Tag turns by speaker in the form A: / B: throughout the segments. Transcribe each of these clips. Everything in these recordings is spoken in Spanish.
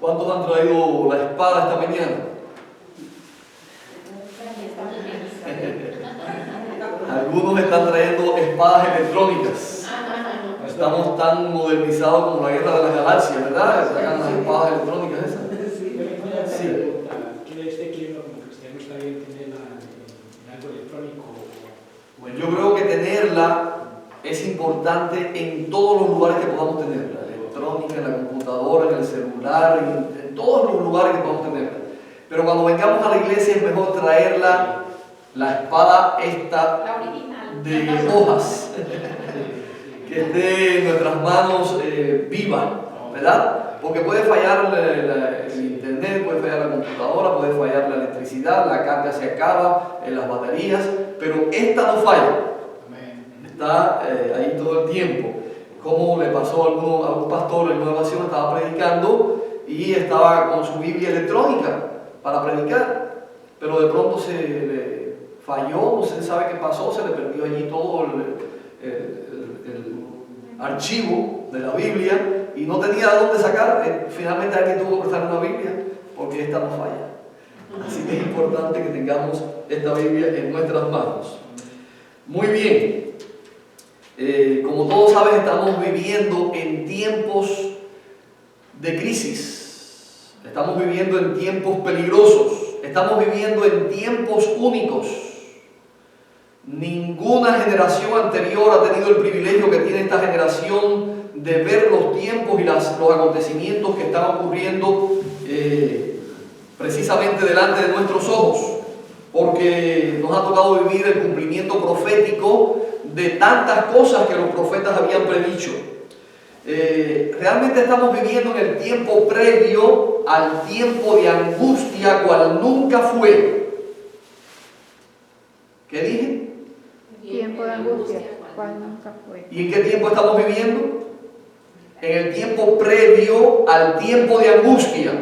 A: ¿Cuántos han traído la espada esta mañana? Algunos están trayendo espadas electrónicas. Estamos tan modernizados como la guerra de las galaxias, ¿verdad? Sacan las espadas electrónicas esas.
B: Sí. ¿Quiere usted que como cristianos también tiene algo electrónico?
A: Bueno, yo creo que tenerla es importante en todos los lugares que podamos tenerla. Electrónica, en la computadora, en el celular, en todos los lugares que podamos tenerla. Pero cuando vengamos a la iglesia es mejor traerla, la espada esta de hojas, que esté en nuestras manos viva, ¿verdad? Porque puede fallar el internet, puede fallar la computadora, puede fallar la electricidad, la carga se acaba, las baterías, pero esta no falla. Está ahí todo el tiempo. Como le pasó a un pastor en una ocasión, estaba predicando y estaba con su Biblia electrónica para predicar, pero de pronto se le falló, no se sabe qué pasó, se le perdió allí todo el archivo de la Biblia y no tenía de dónde sacar. Finalmente alguien tuvo que prestar una Biblia porque esta no falla. Así que es importante que tengamos esta Biblia en nuestras manos. Muy bien. Como todos saben, estamos viviendo en tiempos de crisis, estamos viviendo en tiempos peligrosos, estamos viviendo en tiempos únicos. Ninguna generación anterior ha tenido el privilegio que tiene esta generación de ver los tiempos y los acontecimientos que están ocurriendo precisamente delante de nuestros ojos, porque nos ha tocado vivir el cumplimiento profético de tantas cosas que los profetas habían predicho. Realmente estamos viviendo en el tiempo previo al tiempo de angustia cual nunca fue. ¿Qué dije?
C: Tiempo de angustia cual nunca fue.
A: ¿Y en qué tiempo estamos viviendo? En el tiempo previo al tiempo de angustia.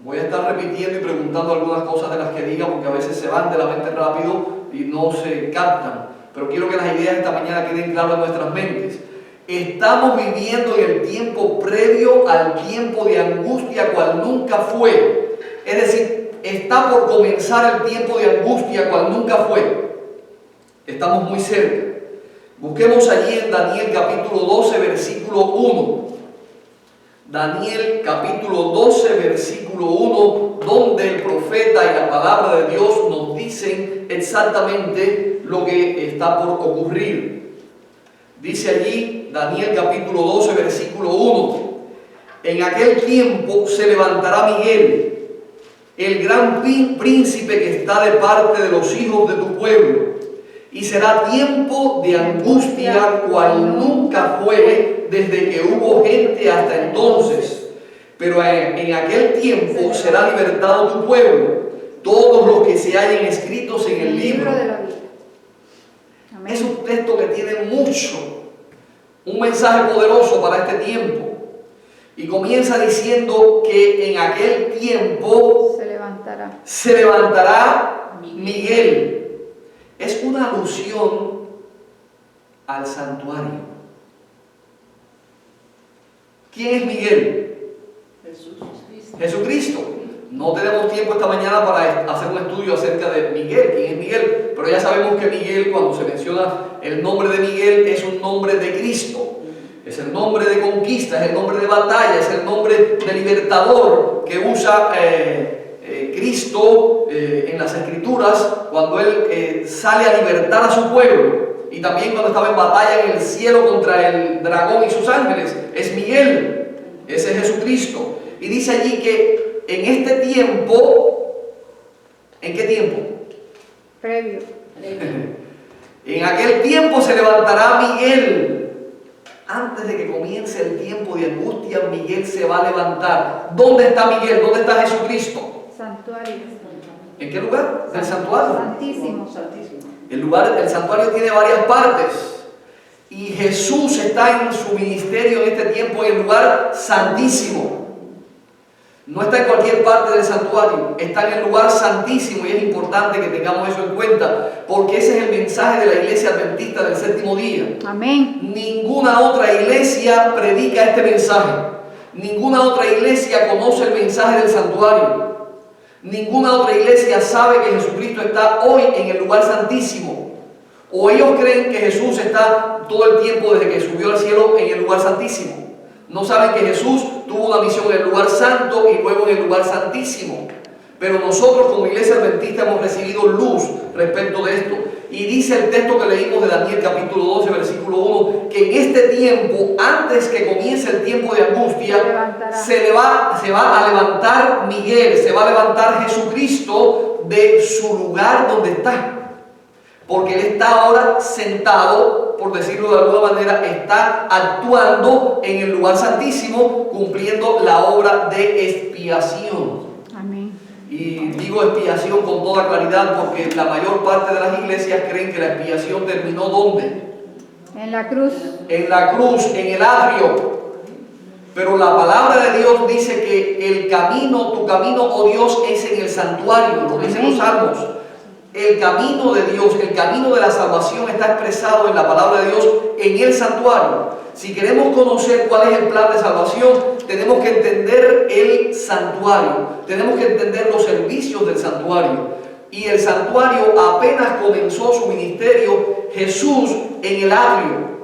A: Voy a estar repitiendo y preguntando algunas cosas de las que diga porque a veces se van de la mente rápido y no se captan. Pero quiero que las ideas de esta mañana queden claras en nuestras mentes. Estamos viviendo en el tiempo previo al tiempo de angustia cual nunca fue. Es decir, está por comenzar el tiempo de angustia cual nunca fue. Estamos muy cerca. Busquemos allí en Daniel capítulo 12, versículo 1. Daniel capítulo 12, versículo 1, donde el profeta y la palabra de Dios nos dicen exactamente lo que está por ocurrir. Dice allí Daniel capítulo 12, versículo 1: en aquel tiempo se levantará Miguel, el gran príncipe que está de parte de los hijos de tu pueblo, y será tiempo de angustia cual nunca fue desde que hubo gente hasta entonces. Pero en aquel tiempo será libertado tu pueblo, todos los que se hallen escritos en el libro
C: de la vida. Amén.
A: Es un texto que tiene mucho, un mensaje poderoso para este tiempo. Y comienza diciendo que en aquel tiempo se levantará Miguel. Es una alusión al santuario. ¿Quién es Miguel? Jesucristo. No tenemos tiempo esta mañana para hacer un estudio acerca de Miguel. ¿Quién es Miguel? Pero ya sabemos que Miguel, cuando se menciona el nombre de Miguel, es un nombre de Cristo. Es el nombre de conquista, es el nombre de batalla, es el nombre de libertador que usa Cristo en las Escrituras cuando Él sale a libertar a su pueblo. Y también cuando estaba en batalla en el cielo contra el dragón y sus ángeles. Es Miguel, ese es Jesucristo. Y dice allí que en este tiempo, ¿en qué tiempo?
C: Previo.
A: En aquel tiempo se levantará Miguel. Antes de que comience el tiempo de angustia, Miguel se va a levantar. ¿Dónde está Miguel? ¿Dónde está Jesucristo?
C: Santuario.
A: ¿En qué lugar? ¿El santuario?
C: Santísimo.
A: El santuario tiene varias partes. Y Jesús está en su ministerio en este tiempo en el lugar santísimo. No está en cualquier parte del santuario, está en el lugar santísimo, y es importante que tengamos eso en cuenta, porque ese es el mensaje de la iglesia adventista del séptimo día.
C: Amén.
A: Ninguna otra iglesia predica este mensaje. Ninguna otra iglesia conoce el mensaje del santuario. Ninguna otra iglesia sabe que Jesucristo está hoy en el lugar santísimo. O ellos creen que Jesús está todo el tiempo desde que subió al cielo en el lugar santísimo. No saben que Jesús tuvo una misión en el lugar santo y luego en el lugar santísimo. Pero nosotros como iglesia adventista hemos recibido luz respecto de esto. Y dice el texto que leímos de Daniel capítulo 12 versículo 1 que en este tiempo, antes que comience el tiempo de angustia, se va a levantar Miguel, se va a levantar Jesucristo de su lugar donde está. Porque Él está ahora sentado, por decirlo de alguna manera, está actuando en el lugar santísimo, cumpliendo la obra de expiación.
C: Amén.
A: Y digo expiación con toda claridad porque la mayor parte de las iglesias creen que la expiación terminó ¿dónde?
C: En la cruz.
A: En la cruz, en el atrio. Pero la palabra de Dios dice que el camino, tu camino, oh Dios, es en el santuario, lo dicen los salmos. El camino de Dios, el camino de la salvación está expresado en la palabra de Dios en el santuario. Si queremos conocer cuál es el plan de salvación, tenemos que entender el santuario, tenemos que entender los servicios del santuario. Y el santuario apenas comenzó su ministerio, Jesús en el atrio.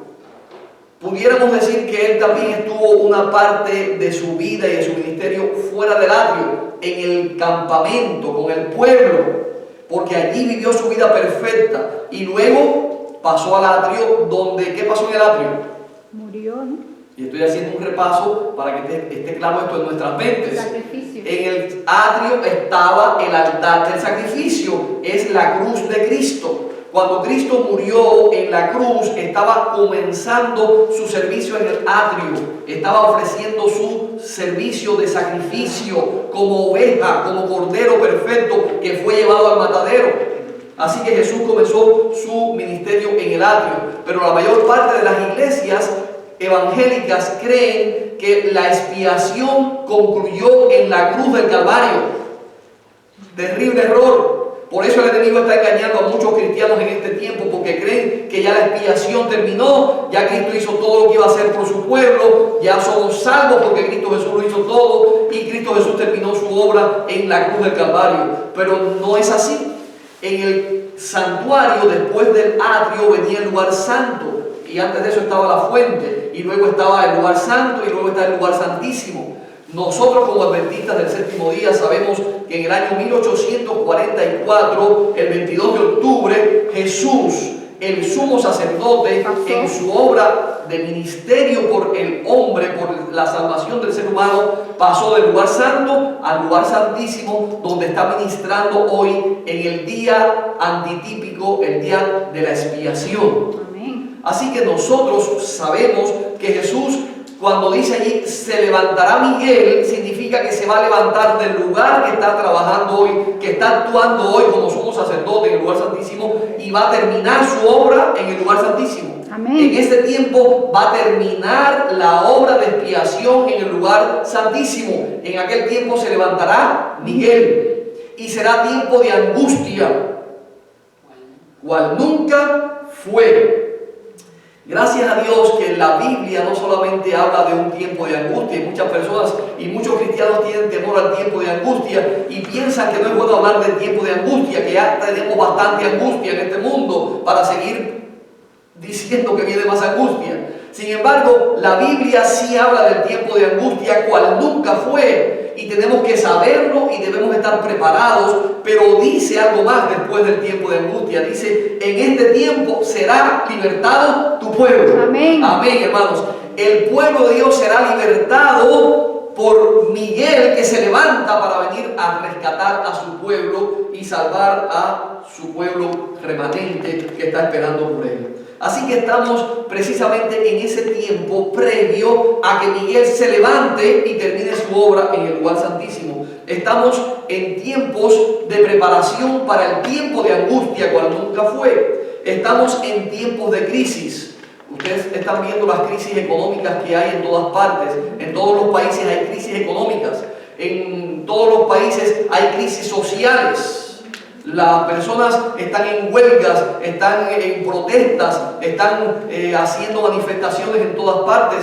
A: Pudiéramos decir que Él también estuvo una parte de su vida y de su ministerio fuera del atrio, en el campamento, con el pueblo, porque allí vivió su vida perfecta y luego pasó al atrio donde, ¿qué pasó en el atrio?
C: Murió, ¿no?
A: Y estoy haciendo un repaso para que esté claro esto en nuestras mentes.
C: Sacrificio.
A: En el atrio estaba el altar del sacrificio, es la cruz de Cristo. Cuando Cristo murió en la cruz, estaba comenzando su servicio en el atrio, estaba ofreciendo su servicio de sacrificio como oveja, como cordero perfecto que fue llevado al matadero. Así que Jesús comenzó su ministerio en el atrio, pero la mayor parte de las iglesias evangélicas creen que la expiación concluyó en la cruz del Calvario. Terrible error. Por eso el enemigo está engañando a muchos cristianos en este tiempo, porque creen que ya la expiación terminó, ya Cristo hizo todo lo que iba a hacer por su pueblo, ya somos salvos porque Cristo Jesús lo hizo todo y Cristo Jesús terminó su obra en la cruz del Calvario. Pero no es así. En el santuario, después del atrio, venía el lugar santo, y antes de eso estaba la fuente, y luego estaba el lugar santo, y luego está el lugar santísimo. Nosotros como adventistas del séptimo día sabemos que en el año 1844, el 22 de octubre, Jesús, el sumo sacerdote, en su obra de ministerio por el hombre, por la salvación del ser humano, pasó del lugar santo al lugar santísimo, donde está ministrando hoy en el día antitípico, el día de la expiación.
C: Amén.
A: Así que nosotros sabemos que Jesús, cuando dice allí, se levantará Miguel, significa que se va a levantar del lugar que está trabajando hoy, que está actuando hoy como sumo sacerdote en el lugar santísimo, y va a terminar su obra en el lugar santísimo.
C: Amén.
A: En este tiempo va a terminar la obra de expiación en el lugar santísimo. En aquel tiempo se levantará Miguel y será tiempo de angustia, cual nunca fue. Gracias a Dios que la Biblia no solamente habla de un tiempo de angustia, y muchas personas y muchos cristianos tienen temor al tiempo de angustia y piensan que no es bueno hablar del tiempo de angustia, que ya tenemos bastante angustia en este mundo para seguir diciendo que viene más angustia. Sin embargo, la Biblia sí habla del tiempo de angustia, cual nunca fue, y tenemos que saberlo y debemos estar preparados, pero dice algo más después del tiempo de angustia. Dice, en este tiempo será libertado tu pueblo.
C: Amén.
A: Amén, hermanos. El pueblo de Dios será libertado por Miguel, que se levanta para venir a rescatar a su pueblo y salvar a su pueblo remanente que está esperando por él. Así que estamos precisamente en ese tiempo previo a que Miguel se levante y termine su obra en el lugar santísimo. Estamos en tiempos de preparación para el tiempo de angustia, cual nunca fue. Estamos en tiempos de crisis. Ustedes están viendo las crisis económicas que hay en todas partes. En todos los países hay crisis económicas. En todos los países hay crisis sociales. Las personas están en huelgas, están en protestas, están haciendo manifestaciones en todas partes,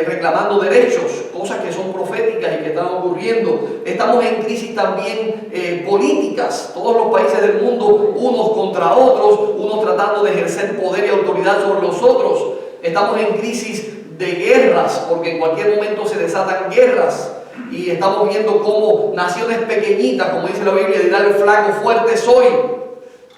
A: reclamando derechos, cosas que son proféticas y que están ocurriendo. Estamos en crisis también políticas, todos los países del mundo, unos contra otros, unos tratando de ejercer poder y autoridad sobre los otros. Estamos en crisis de guerras, porque en cualquier momento se desatan guerras. Y estamos viendo cómo naciones pequeñitas, como dice la Biblia, dirá el flaco fuerte soy.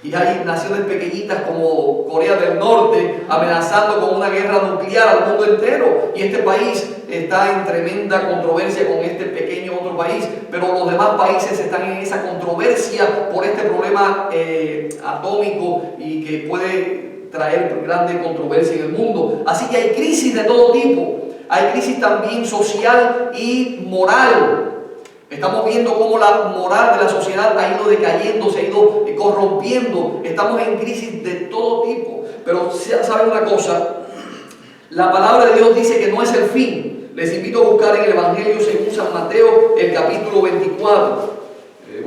A: Y hay naciones pequeñitas como Corea del Norte amenazando con una guerra nuclear al mundo entero. Y este país está en tremenda controversia con este pequeño otro país. Pero los demás países están en esa controversia por este problema atómico y que puede traer grande controversia en el mundo. Así que hay crisis de todo tipo. Hay crisis también social y moral. Estamos viendo cómo la moral de la sociedad ha ido decayendo, se ha ido corrompiendo. Estamos en crisis de todo tipo. Pero ¿saben una cosa? La palabra de Dios dice que no es el fin. Les invito a buscar en el Evangelio según San Mateo, el capítulo 24.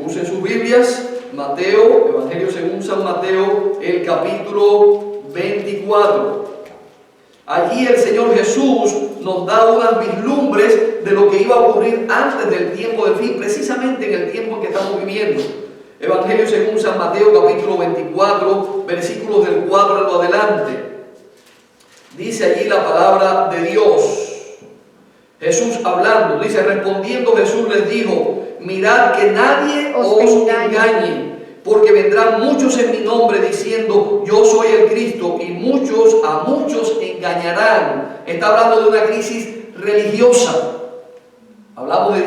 A: Usen sus Biblias. Mateo, Evangelio según San Mateo, el capítulo 24. Allí el Señor Jesús nos da unas vislumbres de lo que iba a ocurrir antes del tiempo del fin, precisamente en el tiempo en que estamos viviendo. Evangelio según San Mateo, capítulo 24, versículos del 4 en lo adelante. Dice allí la palabra de Dios. Jesús hablando, dice: respondiendo Jesús les dijo: mirad que nadie os engañe. Porque vendrán muchos en mi nombre diciendo yo soy el Cristo, y muchos a muchos engañarán. Está hablando de una crisis religiosa. Hablamos de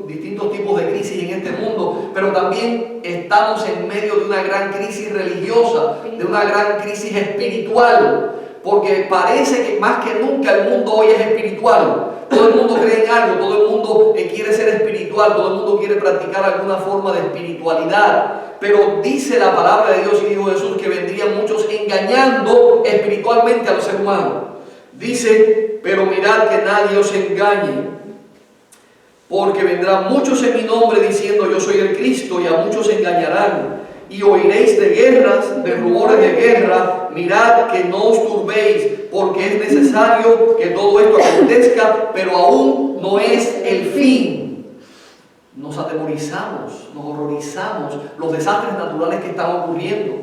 A: distintos tipos de crisis en este mundo, pero también estamos en medio de una gran crisis religiosa, de una gran crisis espiritual. Porque parece que más que nunca el mundo hoy es espiritual. Todo el mundo cree en algo, todo el mundo quiere ser espiritual, todo el mundo quiere practicar alguna forma de espiritualidad. Pero dice la palabra de Dios y dijo Jesús que vendrían muchos engañando espiritualmente a los seres humanos. Dice: pero mirad que nadie os engañe, porque vendrán muchos en mi nombre diciendo yo soy el Cristo, y a muchos engañarán. Y oiréis de guerras, de rumores de guerra. Mirad que no os turbéis, porque es necesario que todo esto acontezca, pero aún no es el fin. Nos atemorizamos, nos horrorizamos los desastres naturales que están ocurriendo.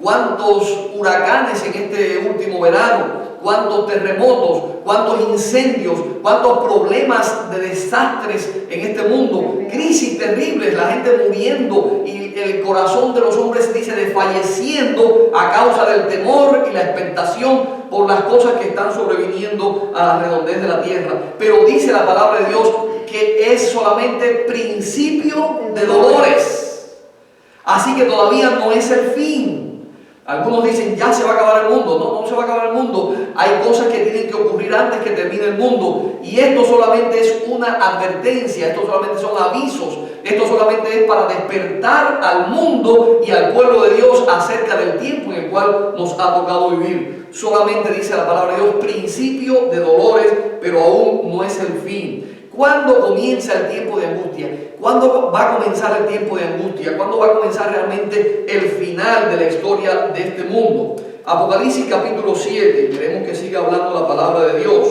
A: ¿Cuántos huracanes en este último verano? ¿Cuántos terremotos? ¿Cuántos incendios? ¿Cuántos problemas de desastres en este mundo? Crisis terribles, la gente muriendo y el corazón de los hombres dice desfalleciendo a causa del temor y la expectación por las cosas que están sobreviniendo a la redondez de la tierra. Pero dice la palabra de Dios que es solamente principio de dolores. Así que todavía no es el fin. Algunos dicen ya se va a acabar el mundo. No, no se va a acabar el mundo. Hay cosas que tienen que ocurrir antes que termine el mundo. Y esto solamente es una advertencia, esto solamente son avisos. Esto solamente es para despertar al mundo y al pueblo de Dios acerca del tiempo en el cual nos ha tocado vivir. Solamente dice la palabra de Dios, principio de dolores, pero aún no es el fin. ¿Cuándo comienza el tiempo de angustia? ¿Cuándo va a comenzar el tiempo de angustia? ¿Cuándo va a comenzar realmente el final de la historia de este mundo? Apocalipsis capítulo 7, queremos que siga hablando la palabra de Dios.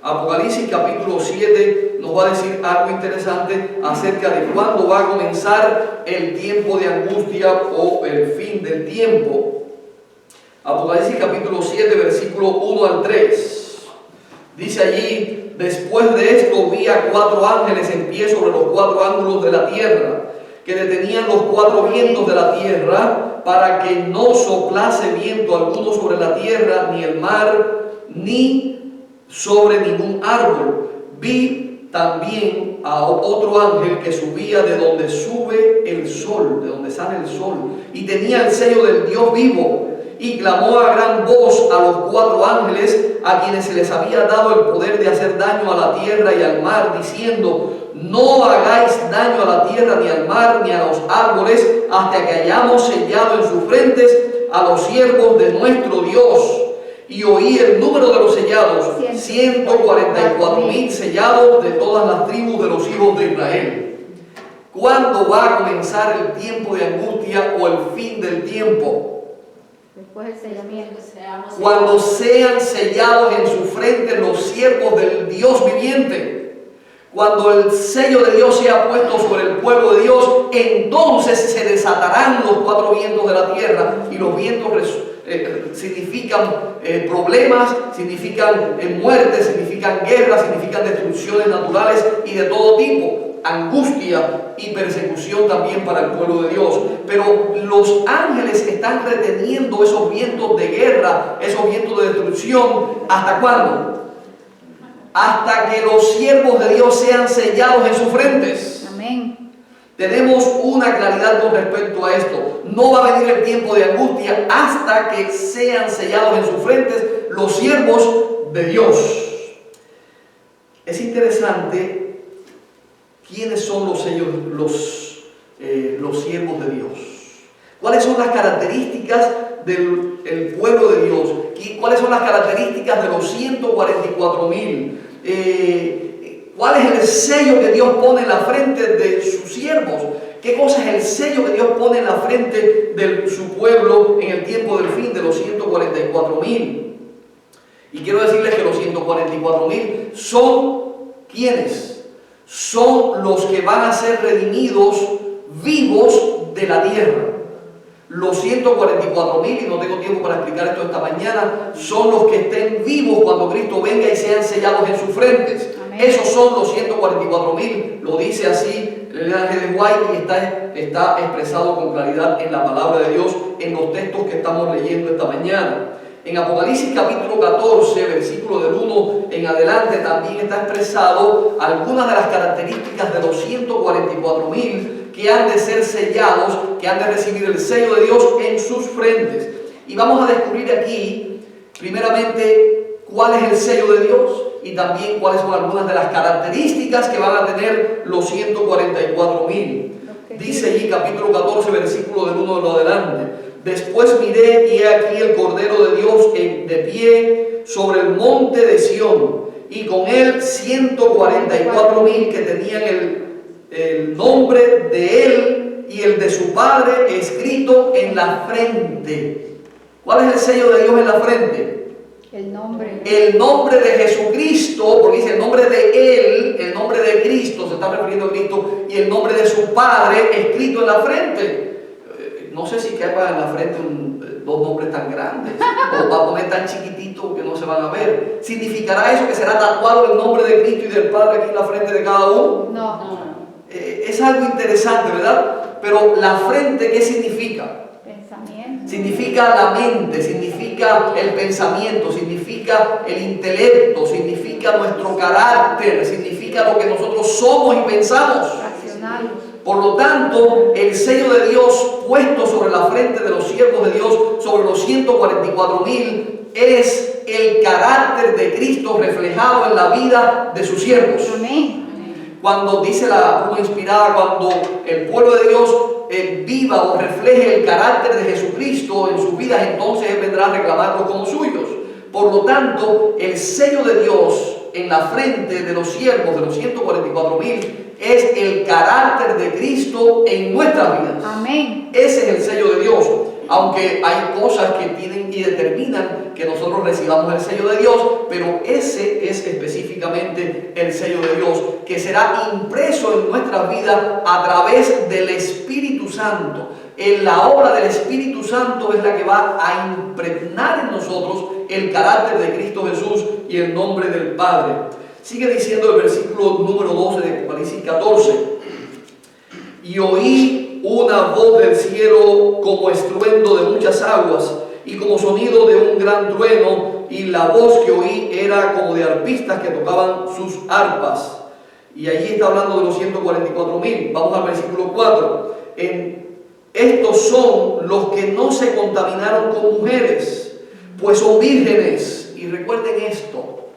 A: Apocalipsis capítulo 7 nos va a decir algo interesante acerca de cuándo va a comenzar el tiempo de angustia o el fin del tiempo. Apocalipsis capítulo 7, versículo 1 al 3. Dice allí: después de esto vi a 4 ángeles en pie sobre los 4 ángulos de la tierra, que detenían los 4 vientos de la tierra, para que no soplase viento alguno sobre la tierra, ni el mar, ni sobre ningún árbol. Vi también a otro ángel que subía de donde sube el sol, de donde sale el sol, y tenía el sello del Dios vivo, y clamó a gran voz a los 4 ángeles a quienes se les había dado el poder de hacer daño a la tierra y al mar, diciendo: no hagáis daño a la tierra, ni al mar, ni a los árboles, hasta que hayamos sellado en sus frentes a los siervos de nuestro Dios. Y oí el número de los sellados, 144,000 sellados de todas las tribus de los hijos de Israel. ¿Cuándo va a comenzar el tiempo de angustia o el fin del tiempo?
C: Después del sellamiento.
A: Cuando sean sellados en su frente los siervos del Dios viviente. Cuando el sello de Dios sea puesto sobre el pueblo de Dios, entonces se desatarán los 4 vientos de la tierra. Y los vientos significan problemas, significan muerte, significan guerra, significan destrucciones naturales y de todo tipo. Angustia y persecución también para el pueblo de Dios. Pero los ángeles están reteniendo esos vientos de guerra, esos vientos de destrucción. ¿Hasta cuándo? Hasta que los siervos de Dios sean sellados en sus frentes.
C: Amén.
A: Tenemos una claridad con respecto a esto. No va a venir el tiempo de angustia hasta que sean sellados en sus frentes los siervos de Dios. Es interesante quiénes son los siervos de Dios. ¿Cuáles son las características del pueblo de Dios? ¿Cuáles son las características de los 144,000? ¿Cuál es el sello que Dios pone en la frente de sus siervos? ¿Qué cosa es el sello que Dios pone en la frente de su pueblo en el tiempo del fin de los 144,000? Y quiero decirles que los 144,000 son ¿quiénes? Son los que van a ser redimidos vivos de la tierra. Los 144,000, y no tengo tiempo para explicar esto esta mañana, son los que estén vivos cuando Cristo venga y sean sellados en sus frentes. Amén. Esos son los 144,000, lo dice así el G. de White y está expresado con claridad en la palabra de Dios, en los textos que estamos leyendo esta mañana. En Apocalipsis capítulo 14, versículo del 1 en adelante, también está expresado algunas de las características de los 144,000 que han de ser sellados, que han de recibir el sello de Dios en sus frentes. Y vamos a descubrir aquí, primeramente, cuál es el sello de Dios y también cuáles son algunas de las características que van a tener los 144,000. Dice allí capítulo 14, versículo del 1 en adelante: Después miré y he aquí el Cordero de Dios de pie sobre el monte de Sión, y con él 144,000 que tenían el nombre de él y el de su Padre escrito en la frente. ¿Cuál es el sello de Dios en la frente?
C: El nombre.
A: El nombre de Jesucristo, porque dice el nombre de él, el nombre de Cristo, se está refiriendo a Cristo, y el nombre de su Padre escrito en la frente. No sé si quepa en la frente dos nombres tan grandes, o va a poner tan chiquitito que no se van a ver. ¿Significará eso que será tatuado el nombre de Cristo y del Padre aquí en la frente de cada uno?
C: No.
A: Es algo interesante, ¿verdad? Pero la frente, ¿qué significa?
C: Pensamiento.
A: Significa la mente, significa el pensamiento, significa el intelecto, significa nuestro carácter, significa lo que nosotros somos y pensamos.
C: Racional.
A: Por lo tanto, el sello de Dios puesto sobre la frente de los siervos de Dios, sobre los 144,000, es el carácter de Cristo reflejado en la vida de sus siervos.
C: Amén.
A: Cuando dice la pluma inspirada, cuando el pueblo de Dios viva o refleje el carácter de Jesucristo en sus vidas, entonces Él vendrá a reclamarlos como suyos. Por lo tanto, el sello de Dios en la frente de los siervos, de los 144,000, es el carácter de Cristo en nuestras vidas.
C: Amén.
A: Ese es el sello de Dios. Aunque hay cosas que tienen y determinan que nosotros recibamos el sello de Dios, pero ese es específicamente el sello de Dios, que será impreso en nuestras vidas a través del Espíritu Santo. En la obra del Espíritu Santo es la que va a impregnar en nosotros el carácter de Cristo Jesús y el nombre del Padre. Sigue diciendo el versículo número 12 de Apocalipsis 14: Y oí una voz del cielo como estruendo de muchas aguas y como sonido de un gran trueno, y la voz que oí era como de arpistas que tocaban sus arpas. Y allí está hablando de los 144,000. Vamos al versículo 4. Estos son los que no se contaminaron con mujeres, pues son vírgenes. Y recuerden esto,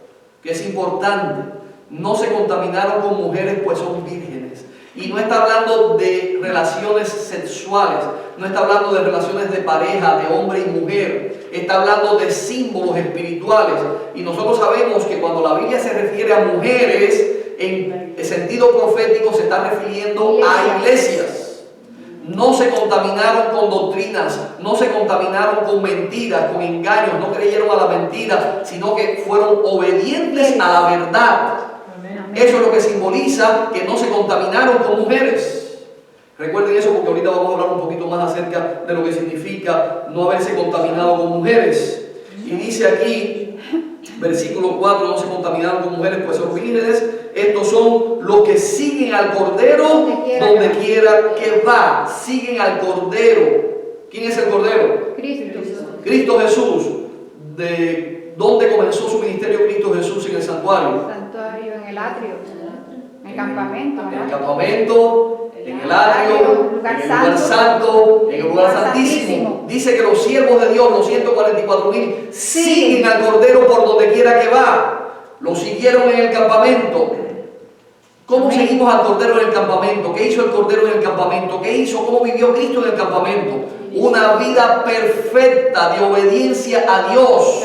A: que es importante: no se contaminaron con mujeres, pues son vírgenes. Y no está hablando de relaciones sexuales, no está hablando de relaciones de pareja, de hombre y mujer, está hablando de símbolos espirituales. Y nosotros sabemos que cuando la Biblia se refiere a mujeres, en sentido profético se está refiriendo a iglesias. No se contaminaron con doctrinas, no se contaminaron con mentiras, con engaños, no creyeron a la mentira, sino que fueron obedientes a la verdad. Eso es lo que simboliza que no se contaminaron con mujeres. Recuerden eso porque ahorita vamos a hablar un poquito más acerca de lo que significa no haberse contaminado con mujeres. Y dice aquí, versículo 4, no se contaminaron con mujeres, pues son vírgenes. Estos son los que siguen al Cordero donde quiera que va. Siguen al Cordero. ¿Quién es el Cordero?
C: Cristo.
A: Cristo Jesús. ¿De dónde comenzó su ministerio Cristo Jesús? En el santuario.
C: Santuario, en el atrio, en el campamento.
A: En el campamento, en el atrio, en el lugar santo, en el lugar santísimo. Dice que los siervos de Dios, los 144,000, siguen al Cordero por donde quiera que va. Lo siguieron en el campamento. ¿Cómo seguimos al Cordero en el campamento? ¿Qué hizo el Cordero en el campamento? ¿Qué hizo? ¿Cómo vivió Cristo en el campamento? Una vida perfecta de obediencia a Dios.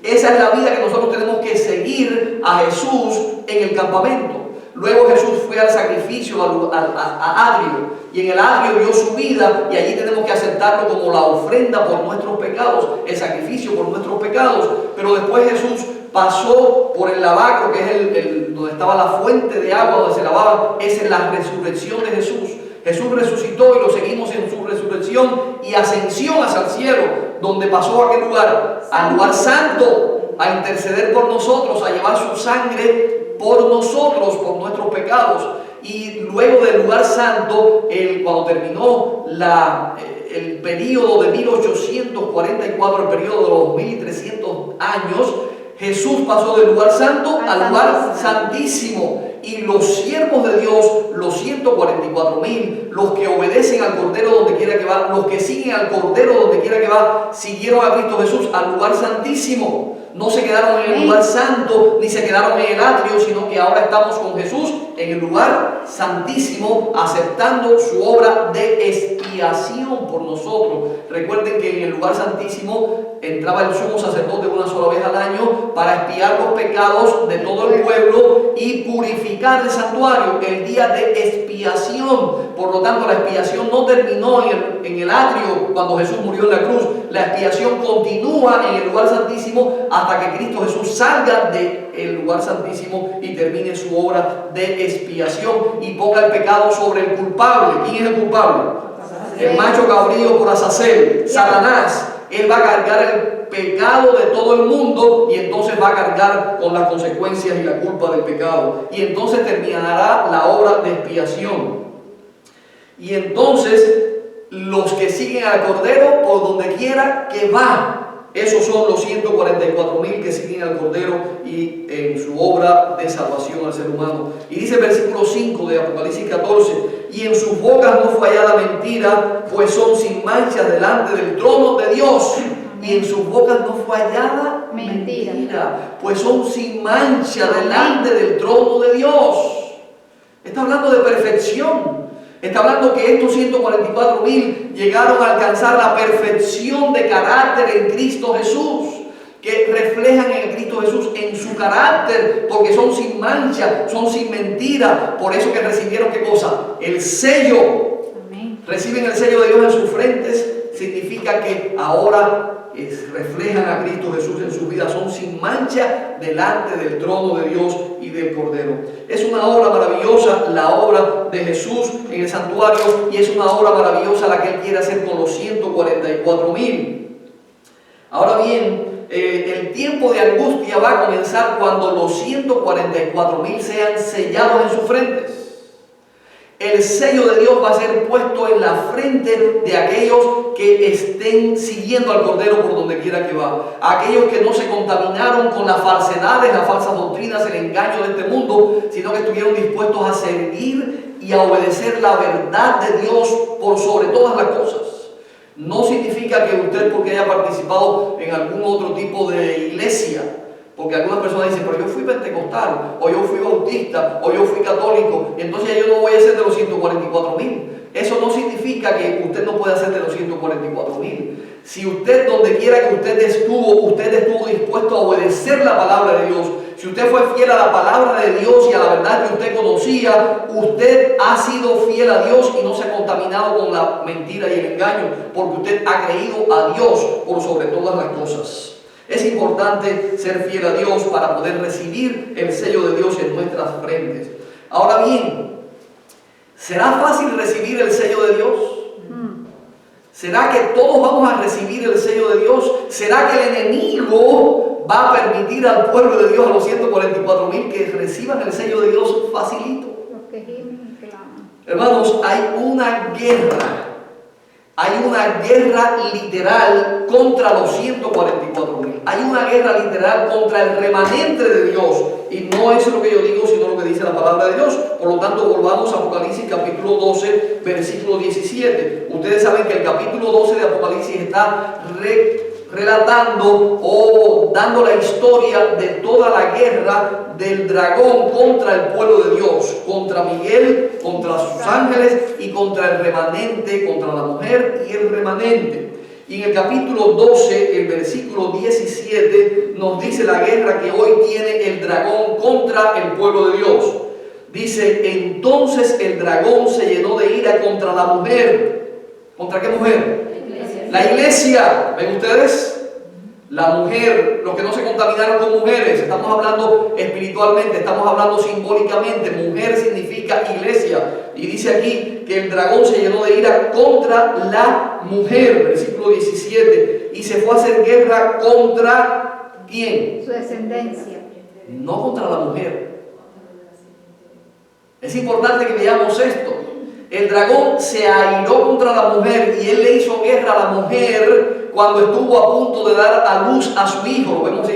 A: Esa es la vida que nosotros tenemos que seguir a Jesús en el campamento. Luego Jesús fue al sacrificio, a Adrio, y en el Adrio dio su vida, y allí tenemos que aceptarlo como la ofrenda por nuestros pecados, el sacrificio por nuestros pecados. Pero después Jesús pasó por el lavacro, que es donde estaba la fuente de agua, donde se lavaba. Esa es la resurrección de Jesús. Jesús resucitó y lo seguimos en su resurrección y ascensión hacia el cielo, donde pasó a aquel lugar, al lugar santo, a interceder por nosotros, a llevar su sangre por nosotros, por nuestros pecados. Y luego del lugar santo, cuando terminó el periodo de 1844, el periodo de los 1300 años, Jesús pasó del lugar santo al lugar santísimo. Y los siervos de Dios, los 144,000, los que obedecen al Cordero donde quiera que va, los que siguen al Cordero donde quiera que va, siguieron a Cristo Jesús al lugar santísimo. No se quedaron en el lugar santo, ni se quedaron en el atrio, sino que ahora estamos con Jesús en el lugar santísimo, aceptando su obra de expiación por nosotros. Recuerden que en el lugar santísimo entraba el sumo sacerdote una sola vez al año para expiar los pecados de todo el pueblo y purificar el santuario, el día de expiación. Por lo tanto, la expiación no terminó en el atrio cuando Jesús murió en la cruz. La expiación continúa en el lugar santísimo hasta que Cristo Jesús salga del lugar santísimo y termine su obra de expiación y ponga el pecado sobre el culpable. ¿Quién es el culpable? El macho cabrío por Azazel, Satanás. Él va a cargar el pecado de todo el mundo y entonces va a cargar con las consecuencias y la culpa del pecado. Y entonces terminará la obra de expiación. Y entonces los que siguen al Cordero por donde quiera que va. Esos son los 144,000 que siguen al Cordero y en su obra de salvación al ser humano. Y dice el versículo 5 de Apocalipsis 14: y en sus bocas no fue hallada mentira, pues son sin mancha delante del trono de Dios. Y en sus bocas no fue hallada mentira, pues son sin mancha delante del trono de Dios. Está hablando de perfección. Está hablando que estos 144,000 llegaron a alcanzar la perfección de carácter en Cristo Jesús, que reflejan en Cristo Jesús en su carácter, porque son sin mancha, son sin mentira. Por eso que recibieron, ¿qué cosa? El sello. Amén. Reciben el sello de Dios en sus frentes. Significa que ahora reflejan a Cristo Jesús en sus vidas, son sin mancha delante del trono de Dios y del Cordero. Es una obra maravillosa la obra de Jesús en el santuario, y es una obra maravillosa la que Él quiere hacer con los 144,000. Ahora bien, el tiempo de angustia va a comenzar cuando los 144,000 sean sellados en sus frentes. El sello de Dios va a ser puesto en la frente de aquellos que estén siguiendo al Cordero por donde quiera que va. Aquellos que no se contaminaron con las falsedades, las falsas doctrinas, el engaño de este mundo, sino que estuvieron dispuestos a seguir y a obedecer la verdad de Dios por sobre todas las cosas. No significa que usted, porque haya participado en algún otro tipo de iglesia, porque algunas personas dicen, pero yo fui pentecostal, o yo fui bautista, o yo fui católico, entonces yo no voy a ser de los 144,000. Eso no significa que usted no pueda ser de los 144,000. Si usted, donde quiera que usted estuvo dispuesto a obedecer la palabra de Dios, Si usted fue fiel a la palabra de Dios y a la verdad que usted conocía, usted ha sido fiel a Dios y no se ha contaminado con la mentira y el engaño, porque usted ha creído a Dios por sobre todas las cosas. Es importante ser fiel a Dios para poder recibir el sello de Dios en nuestras frentes. Ahora bien, ¿será fácil recibir el sello de Dios? ¿Será que todos vamos a recibir el sello de Dios? ¿Será que el enemigo va a permitir al pueblo de Dios, a los 144,000, que reciban el sello de Dios facilito?
C: Los que gimen y claman.
A: Hermanos, hay una guerra literal contra los 144,000. Hay una guerra literal contra el remanente de Dios. Y no es lo que yo digo, sino lo que dice la palabra de Dios. Por lo tanto, volvamos a Apocalipsis capítulo 12, versículo 17. Ustedes saben que el capítulo 12 de Apocalipsis está relatando o dando la historia de toda la guerra del dragón contra el pueblo de Dios, contra Miguel, contra sus ángeles y contra el remanente, contra la mujer y el remanente. Y en el capítulo 12, el versículo 17, nos dice la guerra que hoy tiene el dragón contra el pueblo de Dios. Dice, entonces el dragón se llenó de ira contra la mujer. ¿Contra qué mujer? La iglesia. ¿Ven ustedes? La mujer, los que no se contaminaron con mujeres. Estamos hablando espiritualmente, estamos hablando simbólicamente. Mujer significa iglesia. Y dice aquí que el dragón se llenó de ira contra la mujer. Versículo 17. Y se fue a hacer guerra contra ¿quién?
C: Su descendencia.
A: No contra la mujer. Es importante que veamos esto. El dragón se airó contra la mujer y él le hizo guerra a la mujer cuando estuvo a punto de dar a luz a su hijo. Lo vemos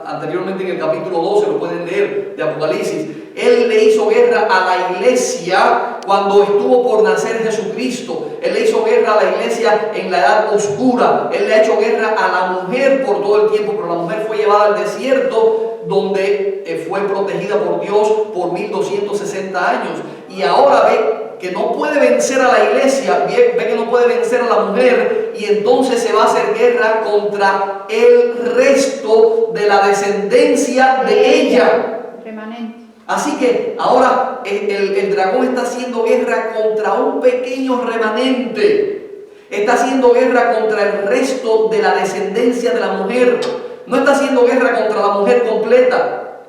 A: anteriormente en el capítulo 12, lo pueden leer, de Apocalipsis. Él le hizo guerra a la iglesia cuando estuvo por nacer Jesucristo. Él le hizo guerra a la iglesia en la edad oscura. Él le ha hecho guerra a la mujer por todo el tiempo, pero la mujer fue llevada al desierto donde fue protegida por Dios por 1260 años. Y ahora ve que no puede vencer a la iglesia, ve que no puede vencer a la mujer, y entonces se va a hacer guerra contra el resto de la descendencia de ella.
C: Remanente.
A: Así que ahora el dragón está haciendo guerra contra un pequeño remanente. Está haciendo guerra contra el resto de la descendencia de la mujer. No está haciendo guerra contra la mujer completa,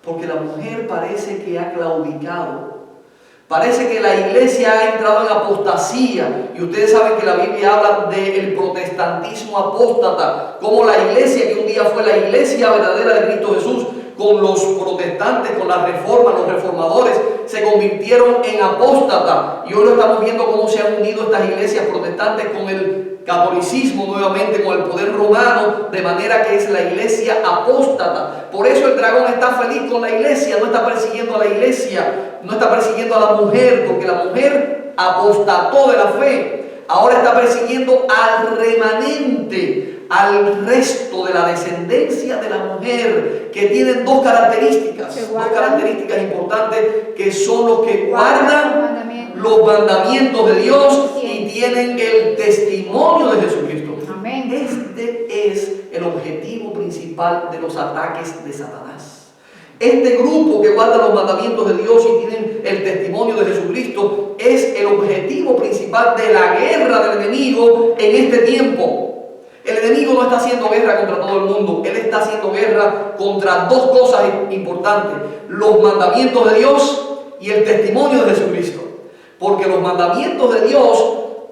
A: porque la mujer parece que ha claudicado. Parece que la iglesia ha entrado en apostasía, y ustedes saben que la Biblia habla del protestantismo apóstata, como la iglesia que un día fue la iglesia verdadera de Cristo Jesús, con los protestantes, con la reforma, los reformadores, se convirtieron en apóstata. Y hoy lo estamos viendo cómo se han unido estas iglesias protestantes con el catolicismo nuevamente, con el poder romano, de manera que es la iglesia apóstata. Por eso el dragón está feliz con la iglesia, no está persiguiendo a la iglesia, no está persiguiendo a la mujer, porque la mujer apostató de la fe. Ahora está persiguiendo al remanente, al resto de la descendencia de la mujer, que tienen dos características importantes, que son los que guardan los mandamientos de Dios y tienen el testimonio de Jesucristo.
C: Amén.
A: Este es el objetivo principal de los ataques de Satanás. Este grupo que guarda los mandamientos de Dios y tienen el testimonio de Jesucristo es el objetivo principal de la guerra del enemigo en este tiempo. El enemigo no está haciendo guerra contra todo el mundo. Él está haciendo guerra contra dos cosas importantes: los mandamientos de Dios y el testimonio de Jesucristo. Porque los mandamientos de Dios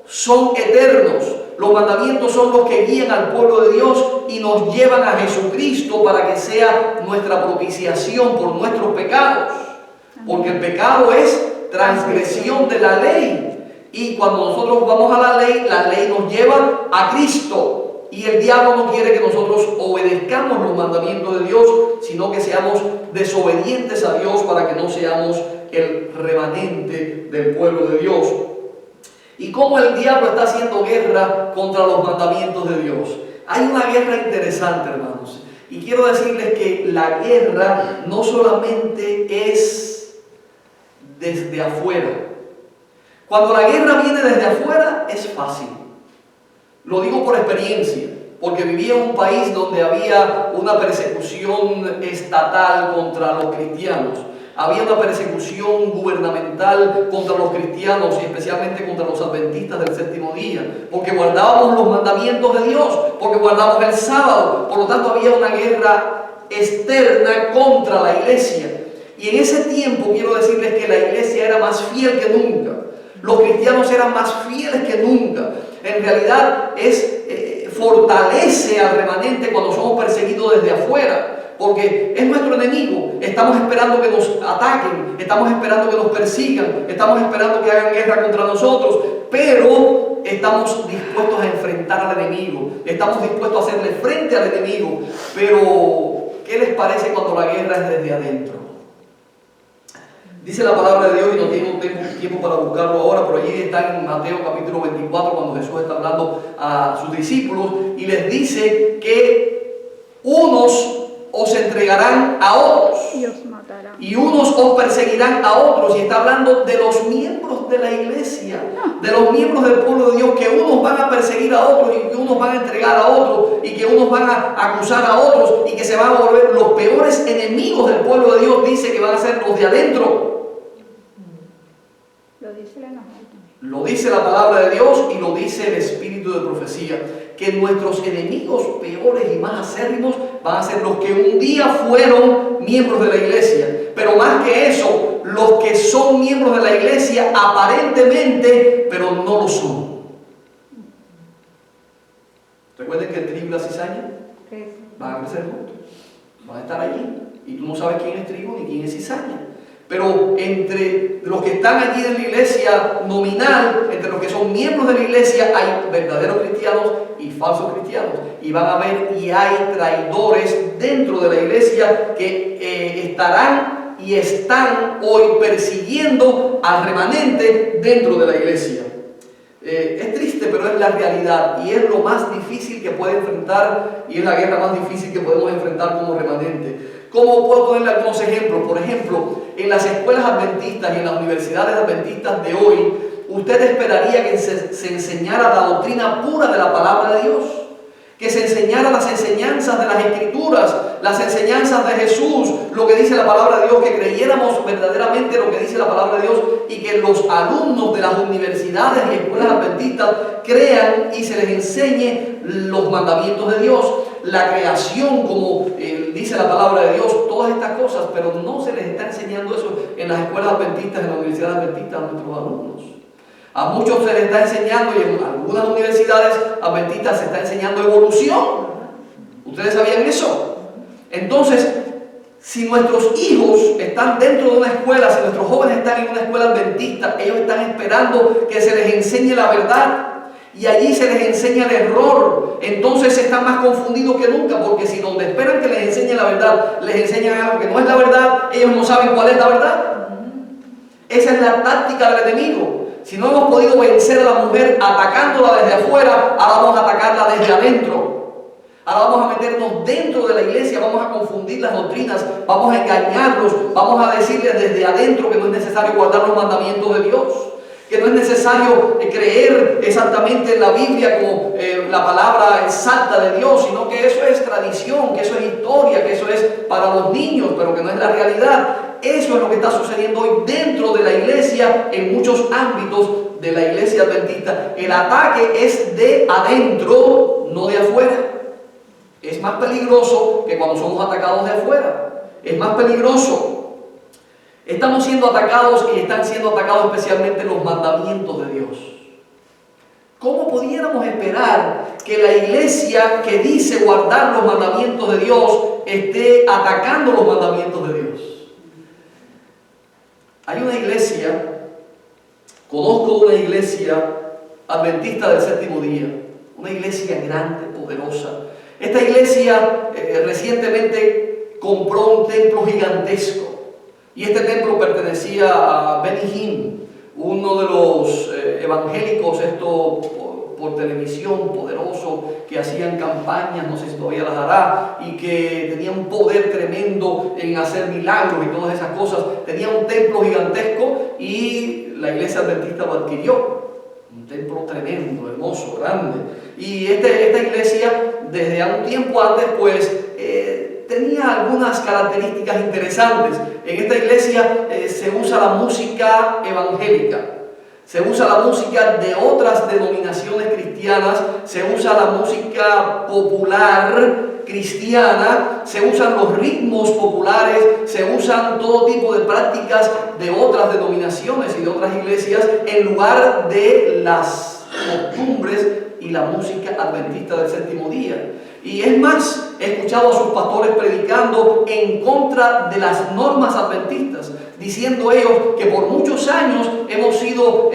A: son eternos. Los mandamientos son los que guían al pueblo de Dios y nos llevan a Jesucristo para que sea nuestra propiciación por nuestros pecados. Porque el pecado es transgresión de la ley. Y cuando nosotros vamos a la ley nos lleva a Cristo. Y el diablo no quiere que nosotros obedezcamos los mandamientos de Dios, sino que seamos desobedientes a Dios para que no seamos el remanente del pueblo de Dios. ¿Y cómo el diablo está haciendo guerra contra los mandamientos de Dios? Hay una guerra interesante, hermanos. Y quiero decirles que la guerra no solamente es desde afuera. Cuando la guerra viene desde afuera es fácil. Lo digo por experiencia, porque vivía en un país donde había una persecución estatal contra los cristianos. Había una persecución gubernamental contra los cristianos y especialmente contra los adventistas del séptimo día, porque guardábamos los mandamientos de Dios, porque guardábamos el sábado. Por lo tanto, había una guerra externa contra la iglesia. Y en ese tiempo quiero decirles que la iglesia era más fiel que nunca. Los cristianos eran más fieles que nunca. En realidad fortalece al remanente cuando somos perseguidos desde afuera, porque es nuestro enemigo. Estamos esperando que nos ataquen, estamos esperando que nos persigan, estamos esperando que hagan guerra contra nosotros, pero estamos dispuestos a enfrentar al enemigo, estamos dispuestos a hacerle frente al enemigo. Pero ¿qué les parece cuando la guerra es desde adentro? Dice la palabra de Dios, y no tengo tiempo para buscarlo ahora, pero allí está en Mateo capítulo 24, cuando Jesús está hablando a sus discípulos y les dice que unos os entregarán a otros
C: Y os matarán.
A: y unos os perseguirán a otros. Y está hablando de los miembros de la iglesia, de los miembros del pueblo de Dios, que unos van a perseguir a otros y que unos van a entregar a otros y que unos van a acusar a otros y que se van a volver los peores enemigos del pueblo de Dios. Dice que van a ser los de adentro.
C: Lo dice la Nahuatl.
A: Lo dice la palabra de Dios y lo dice el espíritu de profecía, que nuestros enemigos peores y más acérrimos van a ser los que un día fueron miembros de la iglesia, pero más que eso, los que son miembros de la iglesia aparentemente, pero no lo son. Recuerden que el trigo y la cizaña van a crecer juntos, van a estar allí, y tú no sabes quién es trigo ni quién es cizaña. Pero entre los que están allí en la iglesia nominal, entre los que son miembros de la iglesia, hay verdaderos cristianos y falsos cristianos. Y van a haber y hay traidores dentro de la iglesia que estarán y están hoy persiguiendo al remanente dentro de la iglesia. Es triste, pero es la realidad y es lo más difícil que puede enfrentar, y es la guerra más difícil que podemos enfrentar como remanente. ¿Cómo puedo ponerle algunos ejemplos? Por ejemplo, en las escuelas adventistas y en las universidades adventistas de hoy, usted esperaría que se enseñara la doctrina pura de la palabra de Dios, que se enseñara las enseñanzas de las Escrituras, las enseñanzas de Jesús, lo que dice la palabra de Dios, que creyéramos verdaderamente lo que dice la palabra de Dios y que los alumnos de las universidades y escuelas adventistas crean y se les enseñe los mandamientos de Dios, la creación, como dice la palabra de Dios, todas estas cosas, pero no se les está enseñando eso en las escuelas adventistas, en las universidades adventistas a nuestros alumnos. A muchos se les está enseñando, y en algunas universidades adventistas se está enseñando evolución. ¿Ustedes sabían eso? Entonces, si nuestros hijos están dentro de una escuela, si nuestros jóvenes están en una escuela adventista, ellos están esperando que se les enseñe la verdad. Y allí se les enseña el error. Entonces están más confundidos que nunca, porque si donde esperan que les enseñen la verdad, les enseñan algo que no es la verdad, ellos no saben cuál es la verdad. Esa es la táctica del enemigo. Si no hemos podido vencer a la mujer atacándola desde afuera, ahora vamos a atacarla desde adentro. Ahora vamos a meternos dentro de la iglesia, vamos a confundir las doctrinas, vamos a engañarlos, vamos a decirles desde adentro que no es necesario guardar los mandamientos de Dios, que no es necesario creer exactamente en la Biblia como la palabra exacta de Dios, sino que eso es tradición, que eso es historia, que eso es para los niños, pero que no es la realidad. Eso es lo que está sucediendo hoy dentro de la iglesia, en muchos ámbitos de la iglesia adventista. El ataque es de adentro, no de afuera. Es más peligroso que cuando somos atacados de afuera. Es más peligroso. Estamos siendo atacados y están siendo atacados especialmente los mandamientos de Dios. ¿Cómo pudiéramos esperar que la iglesia que dice guardar los mandamientos de Dios esté atacando los mandamientos de Dios? Hay una iglesia, conozco una iglesia adventista del séptimo día, una iglesia grande, poderosa. Esta iglesia recientemente compró un templo gigantesco. Y este templo pertenecía a Benny Hinn, uno de los evangélicos, por televisión, poderoso, que hacían campañas, no sé si todavía las hará, y que tenía un poder tremendo en hacer milagros y todas esas cosas. Tenía un templo gigantesco y la iglesia adventista lo adquirió. un templo tremendo, hermoso, grande. Y esta iglesia, desde un tiempo antes, pues tenía algunas características interesantes. En esta iglesia se usa la música evangélica, se usa la música de otras denominaciones cristianas, se usa la música popular cristiana, se usan los ritmos populares, se usan todo tipo de prácticas de otras denominaciones y de otras iglesias en lugar de las costumbres y la música adventista del séptimo día. Y es más, he escuchado a sus pastores predicando en contra de las normas adventistas, diciendo ellos que por muchos años hemos sido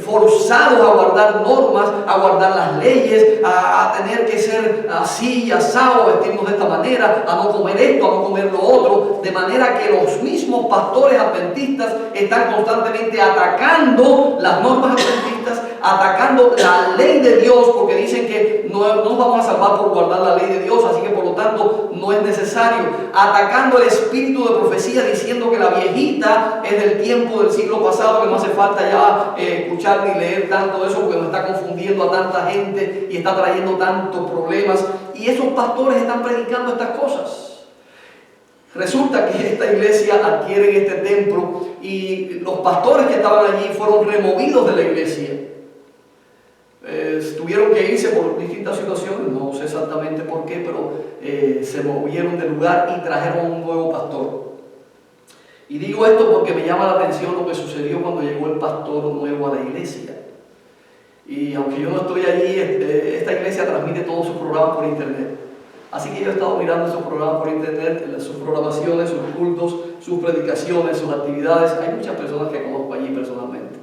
A: forzados a guardar normas, a guardar las leyes, a tener que ser así, asado, a vestirnos de esta manera, a no comer esto, a no comer lo otro, de manera que los mismos pastores adventistas están constantemente atacando las normas adventistas, atacando la ley de Dios, porque dicen que no nos vamos a salvar por guardar la ley de Dios, así que por lo tanto no es necesario, atacando el espíritu de profecía, diciendo que la viejita es del tiempo del siglo pasado, que no hace falta ya escuchar ni leer tanto de eso, porque nos está confundiendo a tanta gente y está trayendo tantos problemas, y esos pastores están predicando estas cosas. Resulta que esta iglesia adquiere este templo y los pastores que estaban allí fueron removidos de la iglesia. Tuvieron que irse por distintas situaciones, no sé exactamente por qué, pero se movieron del lugar y trajeron un nuevo pastor. Y digo esto porque me llama la atención lo que sucedió cuando llegó el pastor nuevo a la iglesia. Y aunque yo no estoy allí, esta iglesia transmite todos sus programas por internet. Así que yo he estado mirando esos programas por internet, sus programaciones, sus cultos, sus predicaciones, sus actividades. Hay muchas personas que conozco allí personalmente.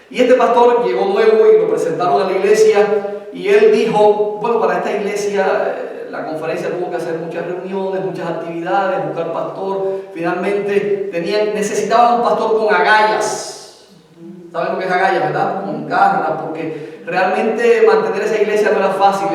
A: Y este pastor llegó nuevo y lo presentaron a la iglesia y él dijo, bueno, para esta iglesia la conferencia tuvo que hacer muchas reuniones, muchas actividades, buscar pastor. Finalmente necesitaban un pastor con agallas. ¿Saben lo que es agallas, verdad? Con garras, porque realmente mantener esa iglesia no era fácil.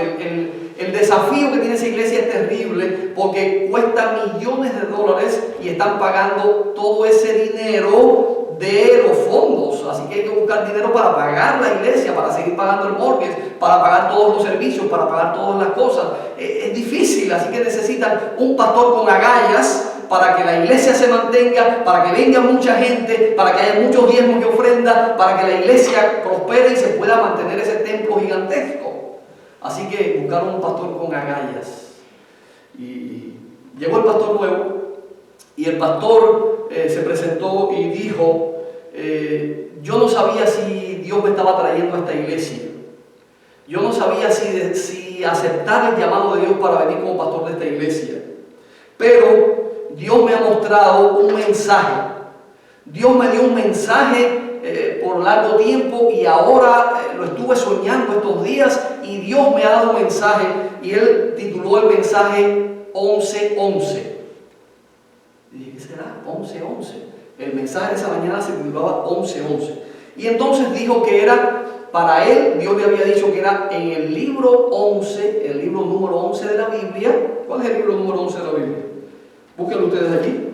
A: El desafío que tiene esa iglesia es terrible porque cuesta millones de dólares y están pagando todo ese dinero de los fondos, así que hay que buscar dinero para pagar la iglesia, para seguir pagando el mortgage, para pagar todos los servicios, para pagar todas las cosas. Es difícil, así que necesitan un pastor con agallas para que la iglesia se mantenga, para que venga mucha gente, para que haya muchos diezmos y ofrendas, para que la iglesia prospere y se pueda mantener ese templo gigantesco. Así que buscaron un pastor con agallas. Y llegó el pastor nuevo y el pastor se presentó y dijo, yo no sabía si Dios me estaba trayendo a esta iglesia. Yo no sabía si aceptar el llamado de Dios para venir como pastor de esta iglesia. Pero Dios me ha mostrado un mensaje. Dios me dio un mensaje por largo tiempo y ahora lo estuve soñando estos días y Dios me ha dado un mensaje y él tituló el mensaje 11:11. Y dije, ¿qué será? 11:11. El mensaje de esa mañana se titulaba 11:11. Y entonces dijo que era, para él, Dios le había dicho que era en el libro 11, el libro número 11 de la Biblia. ¿Cuál es el libro número 11 de la Biblia? Búsquenlo ustedes aquí.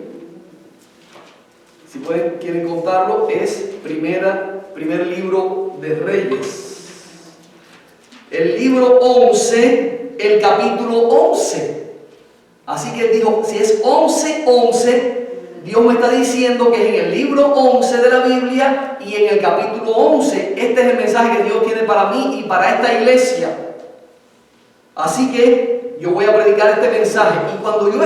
A: Si pueden, quieren contarlo, es primer libro de Reyes. El libro 11, el capítulo 11. Así que él dijo, si es 11:11, Dios me está diciendo que es en el libro 11 de la Biblia y en el capítulo 11. Este es el mensaje que Dios tiene para mí y para esta iglesia. Así que yo voy a predicar este mensaje. Y cuando yo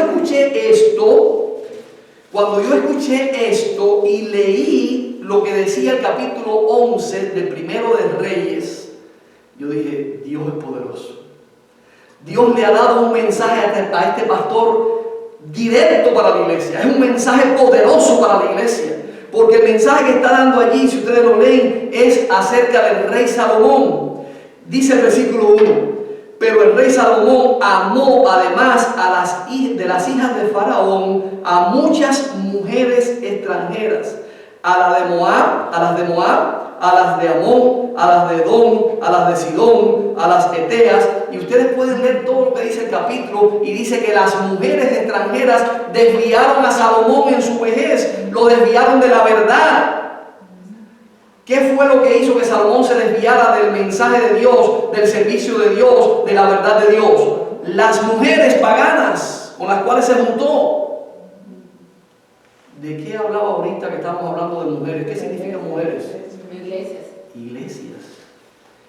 A: escuché esto y leí lo que decía el capítulo 11 del primero de Reyes, yo dije, Dios es poderoso. Dios le ha dado un mensaje a este pastor directo para la iglesia. Es un mensaje poderoso para la iglesia. Porque el mensaje que está dando allí, si ustedes lo leen, es acerca del rey Salomón. Dice el versículo 1. Pero el rey Salomón amó además de las hijas de Faraón a muchas mujeres extranjeras. A las de Moab, a las de Amón, a las de Edom, a las de Sidón, a las eteas. Y ustedes pueden leer todo lo que dice el capítulo y dice que las mujeres extranjeras desviaron a Salomón en su vejez, lo desviaron de la verdad. ¿Qué fue lo que hizo que Salomón se desviara del mensaje de Dios, del servicio de Dios, de la verdad de Dios? Las mujeres paganas con las cuales se juntó. ¿De qué hablaba ahorita que estamos hablando de mujeres? ¿Qué significan mujeres?
D: Iglesias.
A: Iglesias.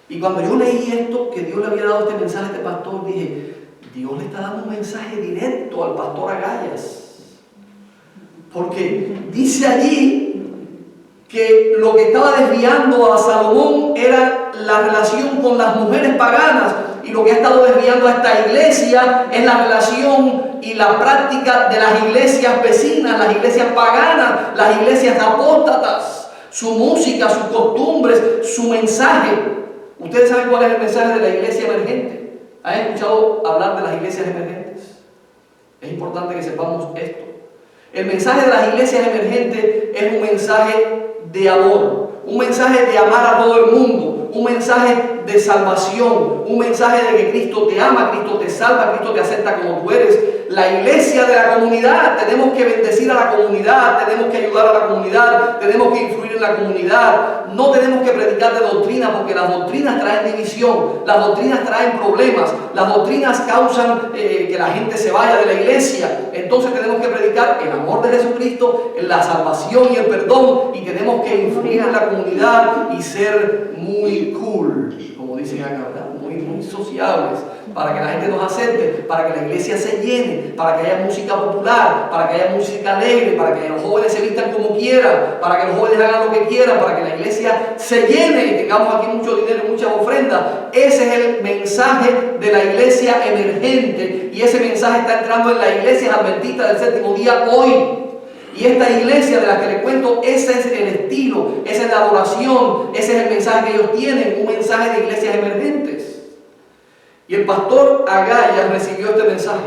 A: Y cuando yo leí esto, que Dios le había dado este mensaje a este pastor, dije, Dios le está dando un mensaje directo al pastor Agallas. Porque dice allí que lo que estaba desviando a Salomón era la relación con las mujeres paganas, y lo que ha estado desviando a esta iglesia es la relación y la práctica de las iglesias vecinas, las iglesias paganas, las iglesias apóstatas, su música, sus costumbres, su mensaje. ¿Ustedes saben cuál es el mensaje de la iglesia emergente? ¿Han escuchado hablar de las iglesias emergentes? Es importante que sepamos esto. El mensaje de las iglesias emergentes es un mensaje de amor, un mensaje de amar a todo el mundo, un mensaje de salvación, un mensaje de que Cristo te ama, Cristo te salva, Cristo te acepta como tú eres. La iglesia de la comunidad, tenemos que bendecir a la comunidad, tenemos que ayudar a la comunidad, tenemos que influir en la comunidad. No tenemos que predicar de doctrina, porque las doctrinas traen división, las doctrinas traen problemas, las doctrinas causan que la gente se vaya de la iglesia. Entonces tenemos que predicar el amor de Jesucristo, la salvación y el perdón, y tenemos que influir en la comunidad y ser muy cool, como dicen acá, ¿verdad? Muy sociables, para que la gente nos acepte, para que la iglesia se llene, para que haya música popular, para que haya música alegre, para que los jóvenes se vistan como quieran, para que los jóvenes hagan lo que quieran, para que la iglesia se llene y tengamos aquí mucho dinero y muchas ofrendas. Ese es el mensaje de la iglesia emergente, y ese mensaje está entrando en la iglesia adventista del séptimo día hoy. Y esta iglesia de la que les cuento, ese es el estilo, esa es la adoración, ese es el mensaje que ellos tienen, un mensaje de iglesias emergentes. Y el pastor Agallas recibió este mensaje.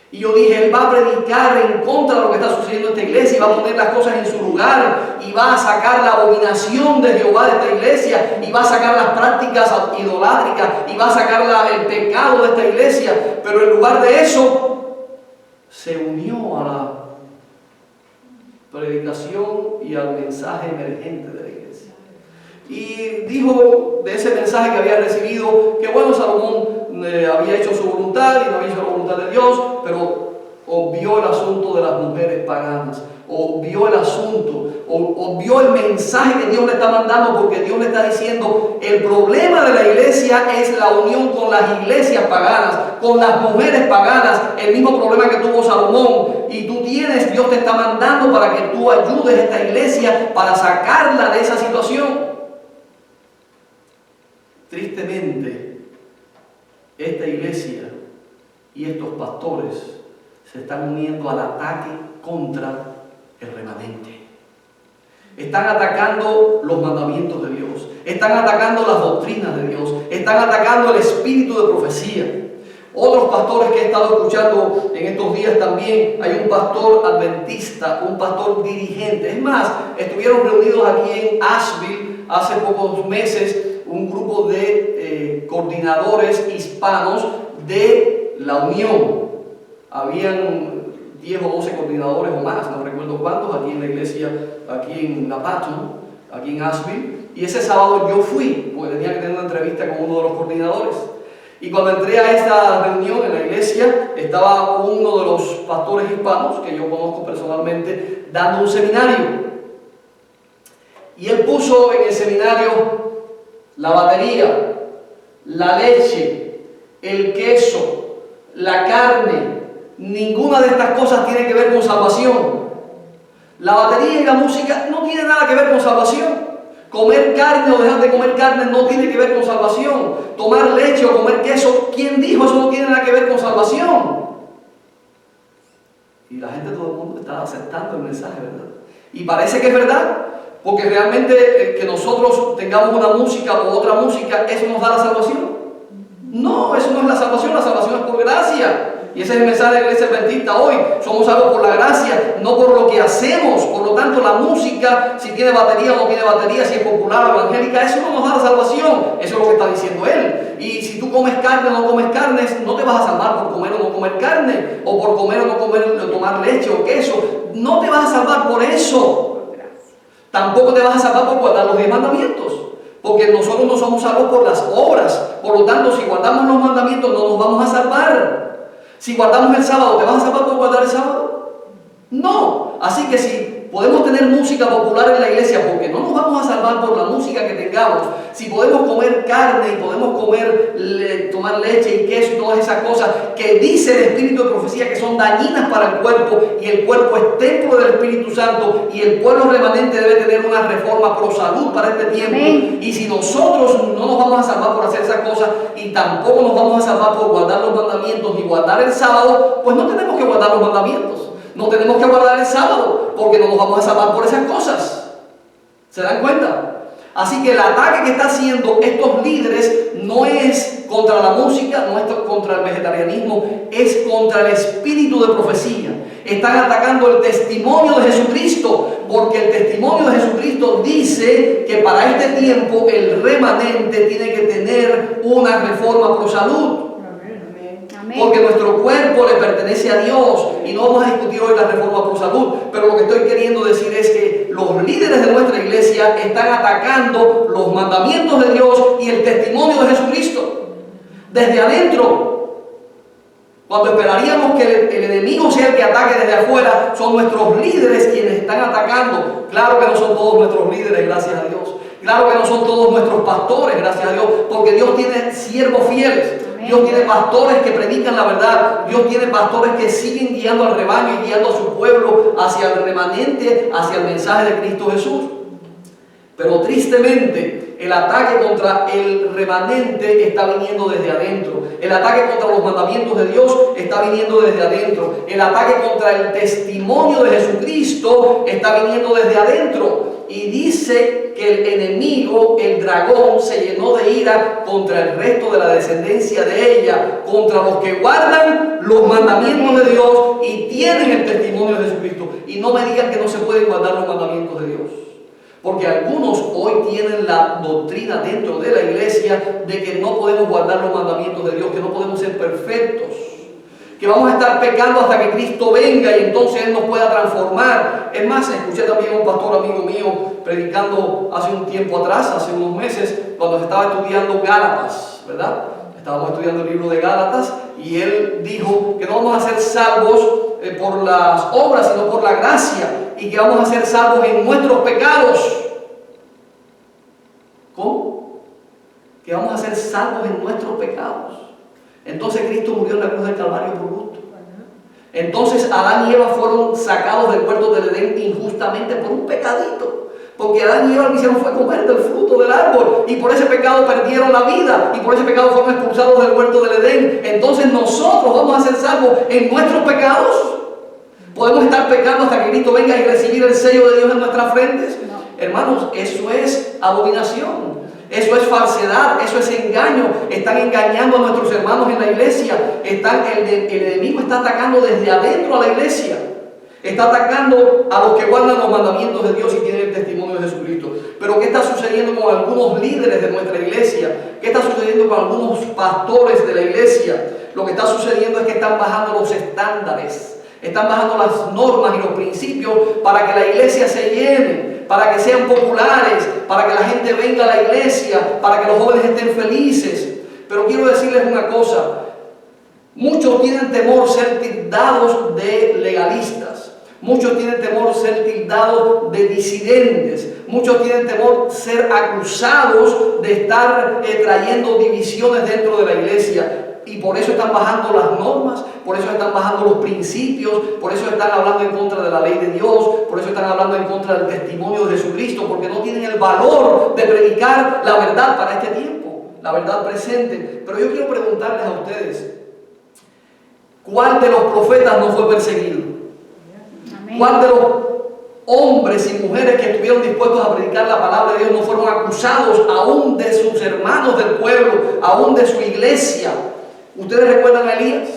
A: Y yo dije, él va a predicar en contra de lo que está sucediendo en esta iglesia, y va a poner las cosas en su lugar, y va a sacar la abominación de Jehová de esta iglesia, y va a sacar las prácticas idolátricas, y va a sacar el pecado de esta iglesia. Pero en lugar de eso, se unió a la predicación y al mensaje emergente de la iglesia. Y dijo de ese mensaje que había recibido que bueno, Salomón había hecho su voluntad y no había hecho la voluntad de Dios, pero obvió el asunto de las mujeres paganas, obvió el asunto, obvió el mensaje que Dios le está mandando, porque Dios le está diciendo, el problema de la iglesia es la unión con las iglesias paganas, con las mujeres paganas, el mismo problema que tuvo Salomón, y Dios te está mandando para que tú ayudes a esta iglesia para sacarla de esa situación. Tristemente, esta iglesia y estos pastores se están uniendo al ataque contra el remanente. Están atacando los mandamientos de Dios, están atacando las doctrinas de Dios, están atacando el espíritu de profecía. Otros pastores que he estado escuchando en estos días también, hay un pastor adventista, un pastor dirigente. Es más, estuvieron reunidos aquí en Asheville hace pocos meses un grupo de coordinadores hispanos de la Unión. Habían 10 o 12 coordinadores o más, no recuerdo cuántos, aquí en la iglesia, aquí en La Patton, aquí en Asheville. Y ese sábado yo fui, porque tenía que tener una entrevista con uno de los coordinadores. Y cuando entré a esta reunión en la iglesia, estaba uno de los pastores hispanos, que yo conozco personalmente, dando un seminario. Y él puso en el seminario la batería, la leche, el queso, la carne. Ninguna de estas cosas tiene que ver con salvación. La batería y la música no tienen nada que ver con salvación. Comer carne o dejar de comer carne no tiene que ver con salvación. Tomar leche o comer queso, ¿quién dijo eso no tiene nada que ver con salvación? Y la gente, todo el mundo está aceptando el mensaje, ¿verdad? Y parece que es verdad, porque realmente que nosotros tengamos una música o otra música, ¿eso nos da la salvación? No, eso no es la salvación es por gracia. Y ese es el mensaje de la iglesia adventista hoy. Somos salvos por la gracia, no por lo que hacemos. Por lo tanto, la música, si tiene batería o no tiene batería, si es popular o evangélica, eso no nos da la salvación. Eso es lo que está diciendo él. Y si tú comes carne o no comes carne, no te vas a salvar por comer o no comer carne, o por comer o no comer, tomar leche o queso. No te vas a salvar por eso. Tampoco te vas a salvar por guardar los 10 mandamientos, porque nosotros no somos salvos por las obras. Por lo tanto, si guardamos los mandamientos no nos vamos a salvar. Si guardamos el sábado, ¿te vas a salvar por guardar el sábado? No. Así que si podemos tener música popular en la iglesia, porque no nos vamos a salvar por la música que tengamos. Si podemos comer carne y podemos tomar leche y queso y todas esas cosas que dice el Espíritu de profecía que son dañinas para el cuerpo, y el cuerpo es templo del Espíritu Santo, y el pueblo remanente debe tener una reforma pro salud para este tiempo.
C: Amén.
A: Y si nosotros no nos vamos a salvar por hacer esas cosas, y tampoco nos vamos a salvar por guardar los mandamientos ni guardar el sábado, pues no tenemos que guardar los mandamientos. No tenemos que guardar el sábado, porque no nos vamos a salvar por esas cosas. ¿Se dan cuenta? Así que el ataque que están haciendo estos líderes no es contra la música, no es contra el vegetarianismo, es contra el espíritu de profecía. Están atacando el testimonio de Jesucristo, porque el testimonio de Jesucristo dice que para este tiempo el remanente tiene que tener una reforma pro salud. Porque nuestro cuerpo le pertenece a Dios, y no vamos a discutir hoy la reforma por salud, pero lo que estoy queriendo decir es que los líderes de nuestra iglesia están atacando los mandamientos de Dios y el testimonio de Jesucristo desde adentro, cuando esperaríamos que el enemigo sea el que ataque desde afuera. Son nuestros líderes quienes están atacando. Claro que no son todos nuestros líderes, gracias a Dios. Claro que no son todos nuestros pastores, gracias a Dios, porque Dios tiene siervos fieles. Dios tiene pastores que predican la verdad. Dios tiene pastores que siguen guiando al rebaño y guiando a su pueblo hacia el remanente, hacia el mensaje de Cristo Jesús. Pero tristemente, el ataque contra el remanente está viniendo desde adentro. El ataque contra los mandamientos de Dios está viniendo desde adentro. El ataque contra el testimonio de Jesucristo está viniendo desde adentro. Y dice que el enemigo, el dragón, se llenó de ira contra el resto de la descendencia de ella, contra los que guardan los mandamientos de Dios y tienen el testimonio de Jesucristo. Y no me digan que no se pueden guardar los mandamientos de Dios, porque algunos hoy tienen la doctrina dentro de la iglesia de que no podemos guardar los mandamientos de Dios, que no podemos ser perfectos, que vamos a estar pecando hasta que Cristo venga y entonces Él nos pueda transformar. Es más, escuché también a un pastor amigo mío predicando hace un tiempo atrás, hace unos meses, cuando estaba estudiando Gálatas, ¿verdad? Estábamos estudiando el libro de Gálatas, y él dijo que no vamos a ser salvos por las obras, sino por la gracia, y que vamos a ser salvos en nuestros pecados. ¿Cómo? Que vamos a ser salvos en nuestros pecados. Entonces Cristo murió en la cruz del Calvario por gusto. Entonces Adán y Eva fueron sacados del huerto del Edén injustamente por un pecadito. Porque Adán y Eva lo que hicieron fue comer del fruto del árbol, y por ese pecado perdieron la vida, y por ese pecado fueron expulsados del huerto del Edén. Entonces nosotros vamos a ser salvos en nuestros pecados. ¿Podemos estar pecando hasta que Cristo venga y recibir el sello de Dios en nuestras frentes? No. Hermanos, eso es abominación. Eso es falsedad, eso es engaño. Están engañando a nuestros hermanos en la iglesia. El enemigo está atacando desde adentro a la iglesia. Está atacando a los que guardan los mandamientos de Dios y tienen el testimonio de Jesucristo. Pero ¿qué está sucediendo con algunos líderes de nuestra iglesia? ¿Qué está sucediendo con algunos pastores de la iglesia? Lo que está sucediendo es que están bajando los estándares. Están bajando las normas y los principios para que la iglesia se llene, para que sean populares, para que la gente venga a la iglesia, para que los jóvenes estén felices. Pero quiero decirles una cosa: muchos tienen temor ser tildados de legalistas, muchos tienen temor ser tildados de disidentes, muchos tienen temor ser acusados de estar trayendo divisiones dentro de la iglesia. Y por eso están bajando las normas, por eso están bajando los principios, por eso están hablando en contra de la ley de Dios, por eso están hablando en contra del testimonio de Jesucristo, porque no tienen el valor de predicar la verdad para este tiempo, la verdad presente. Pero yo quiero preguntarles a ustedes, ¿cuál de los profetas no fue perseguido? ¿Cuál de los hombres y mujeres que estuvieron dispuestos a predicar la palabra de Dios no fueron acusados aún de sus hermanos del pueblo, aún de su iglesia? ¿Ustedes recuerdan a Elías?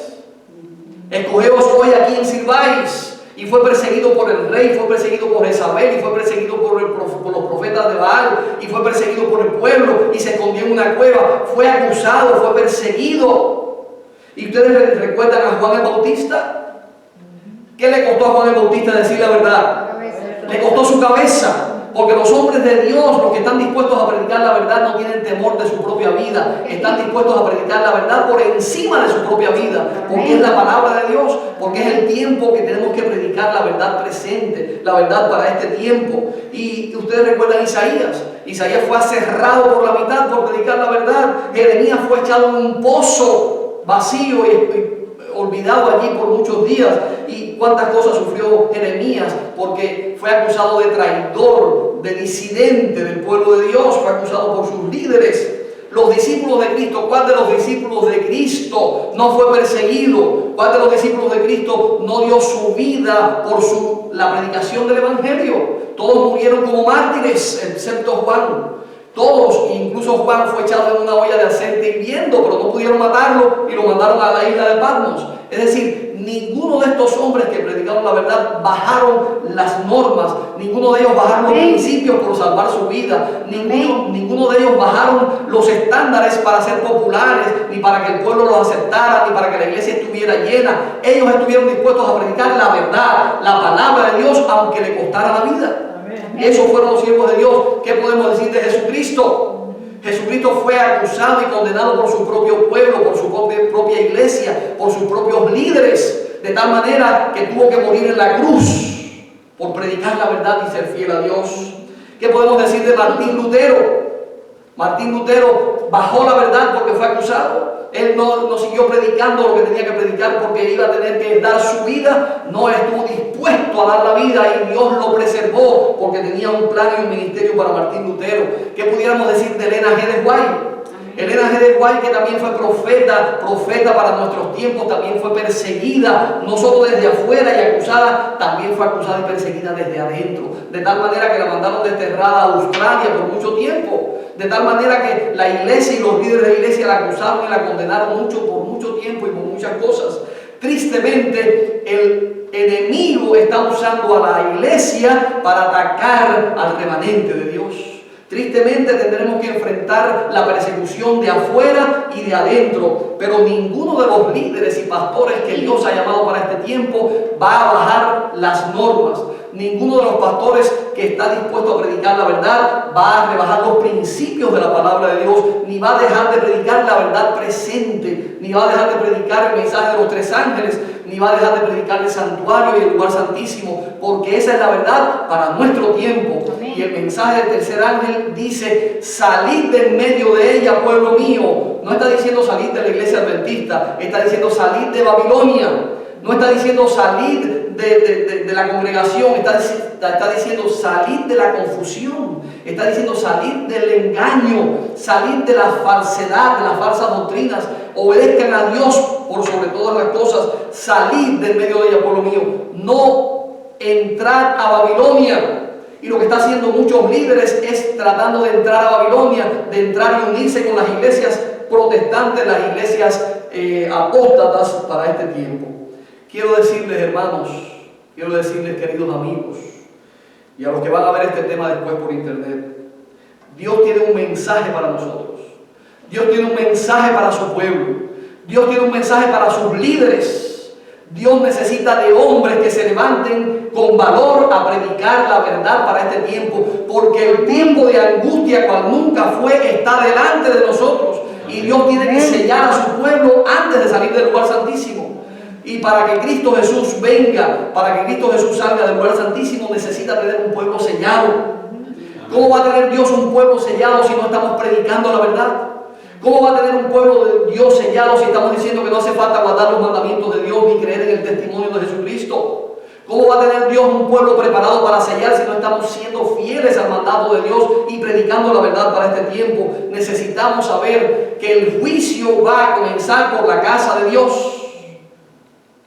A: Escogeos hoy a quien sirváis. Y fue perseguido por el rey, fue perseguido por Jezabel, y fue perseguido por los profetas de Baal, y fue perseguido por el pueblo, y se escondió en una cueva. Fue acusado, fue perseguido. ¿Y ustedes recuerdan a Juan el Bautista? ¿Qué le costó a Juan el Bautista decir la verdad? Le costó su cabeza. Porque los hombres de Dios, los que están dispuestos a predicar la verdad, no tienen temor de su propia vida. Están dispuestos a predicar la verdad por encima de su propia vida. Porque es la palabra de Dios. Porque es el tiempo que tenemos que predicar la verdad presente. La verdad para este tiempo. Y ustedes recuerdan Isaías. Isaías fue aserrado por la mitad por predicar la verdad. Jeremías fue echado en un pozo vacío y olvidado allí por muchos días. Y cuántas cosas sufrió Jeremías porque fue acusado de traidor, de disidente del pueblo de Dios, fue acusado por sus líderes. Los discípulos de Cristo, ¿cuál de los discípulos de Cristo no fue perseguido? ¿Cuál de los discípulos de Cristo no dio su vida por la predicación del Evangelio? Todos murieron como mártires, excepto Juan. Todos, incluso Juan fue echado en una olla de aceite hirviendo, pero no pudieron matarlo y lo mandaron a la isla de Patmos. Es decir, ninguno de estos hombres que predicaron la verdad bajaron las normas, ninguno de ellos bajaron los principios por salvar su vida, ninguno de ellos bajaron los estándares para ser populares, ni para que el pueblo los aceptara, ni para que la iglesia estuviera llena. Ellos estuvieron dispuestos a predicar la verdad, la palabra de Dios, aunque le costara la vida. Esos fueron los siervos de Dios. ¿Qué podemos decir de Jesucristo? Jesucristo fue acusado y condenado por su propio pueblo, por su propia iglesia, por sus propios líderes, de tal manera que tuvo que morir en la cruz por predicar la verdad y ser fiel a Dios. ¿Qué podemos decir de Martín Lutero? Martín Lutero bajó la verdad porque fue acusado. Él no siguió predicando lo que tenía que predicar porque iba a tener que dar su vida. No estuvo dispuesto a dar la vida y Dios lo preservó porque tenía un plan y un ministerio para Martín Lutero. ¿Qué pudiéramos decir de Elena G. de White? Elena G. de White, que también fue profeta para nuestros tiempos, también fue perseguida, no solo desde afuera y acusada, también fue acusada y perseguida desde adentro. De tal manera que la mandaron desterrada a Australia por mucho tiempo. De tal manera que la iglesia y los líderes de la iglesia la acusaron y la condenaron por mucho tiempo y por muchas cosas. Tristemente, el enemigo está usando a la iglesia para atacar al remanente de Dios. Tristemente tendremos que enfrentar la persecución de afuera y de adentro, pero ninguno de los líderes y pastores que Dios ha llamado para este tiempo va a bajar las normas. Ninguno de los pastores que está dispuesto a predicar la verdad va a rebajar los principios de la palabra de Dios, ni va a dejar de predicar la verdad presente, ni va a dejar de predicar el mensaje de los tres ángeles, ni va a dejar de predicar el santuario y el lugar santísimo, porque esa es la verdad para nuestro tiempo. Amén. Y el mensaje del tercer ángel dice: salid de en medio de ella, pueblo mío. No está diciendo salid de la iglesia adventista, está diciendo salid de Babilonia. No está diciendo salid de la congregación, está diciendo salid de la confusión, está diciendo salid del engaño, salid de la falsedad, de las falsas doctrinas. Obedezcan a Dios por sobre todas las cosas. Salid del medio de ella, pueblo mío. No entrar a Babilonia. Y lo que está haciendo muchos líderes es tratando de entrar a Babilonia, de entrar y unirse con las iglesias protestantes, las iglesias apóstatas para este tiempo. Quiero decirles, hermanos, quiero decirles, queridos amigos, y a los que van a ver este tema después por internet, Dios tiene un mensaje para nosotros. Dios tiene un mensaje para su pueblo. Dios tiene un mensaje para sus líderes. Dios necesita de hombres que se levanten con valor a predicar la verdad para este tiempo, porque el tiempo de angustia, cual nunca fue, está delante de nosotros, y Dios tiene que sellar a su pueblo antes de salir del lugar santísimo. Y para que Cristo Jesús venga, para que Cristo Jesús salga del lugar santísimo, necesita tener un pueblo sellado. ¿Cómo va a tener Dios un pueblo sellado si no estamos predicando la verdad? ¿Cómo va a tener un pueblo de Dios sellado si estamos diciendo que no hace falta guardar los mandamientos de Dios ni creer en el testimonio de Jesucristo? ¿Cómo va a tener Dios un pueblo preparado para sellar si no estamos siendo fieles al mandato de Dios y predicando la verdad para este tiempo? Necesitamos saber que el juicio va a comenzar por la casa de Dios.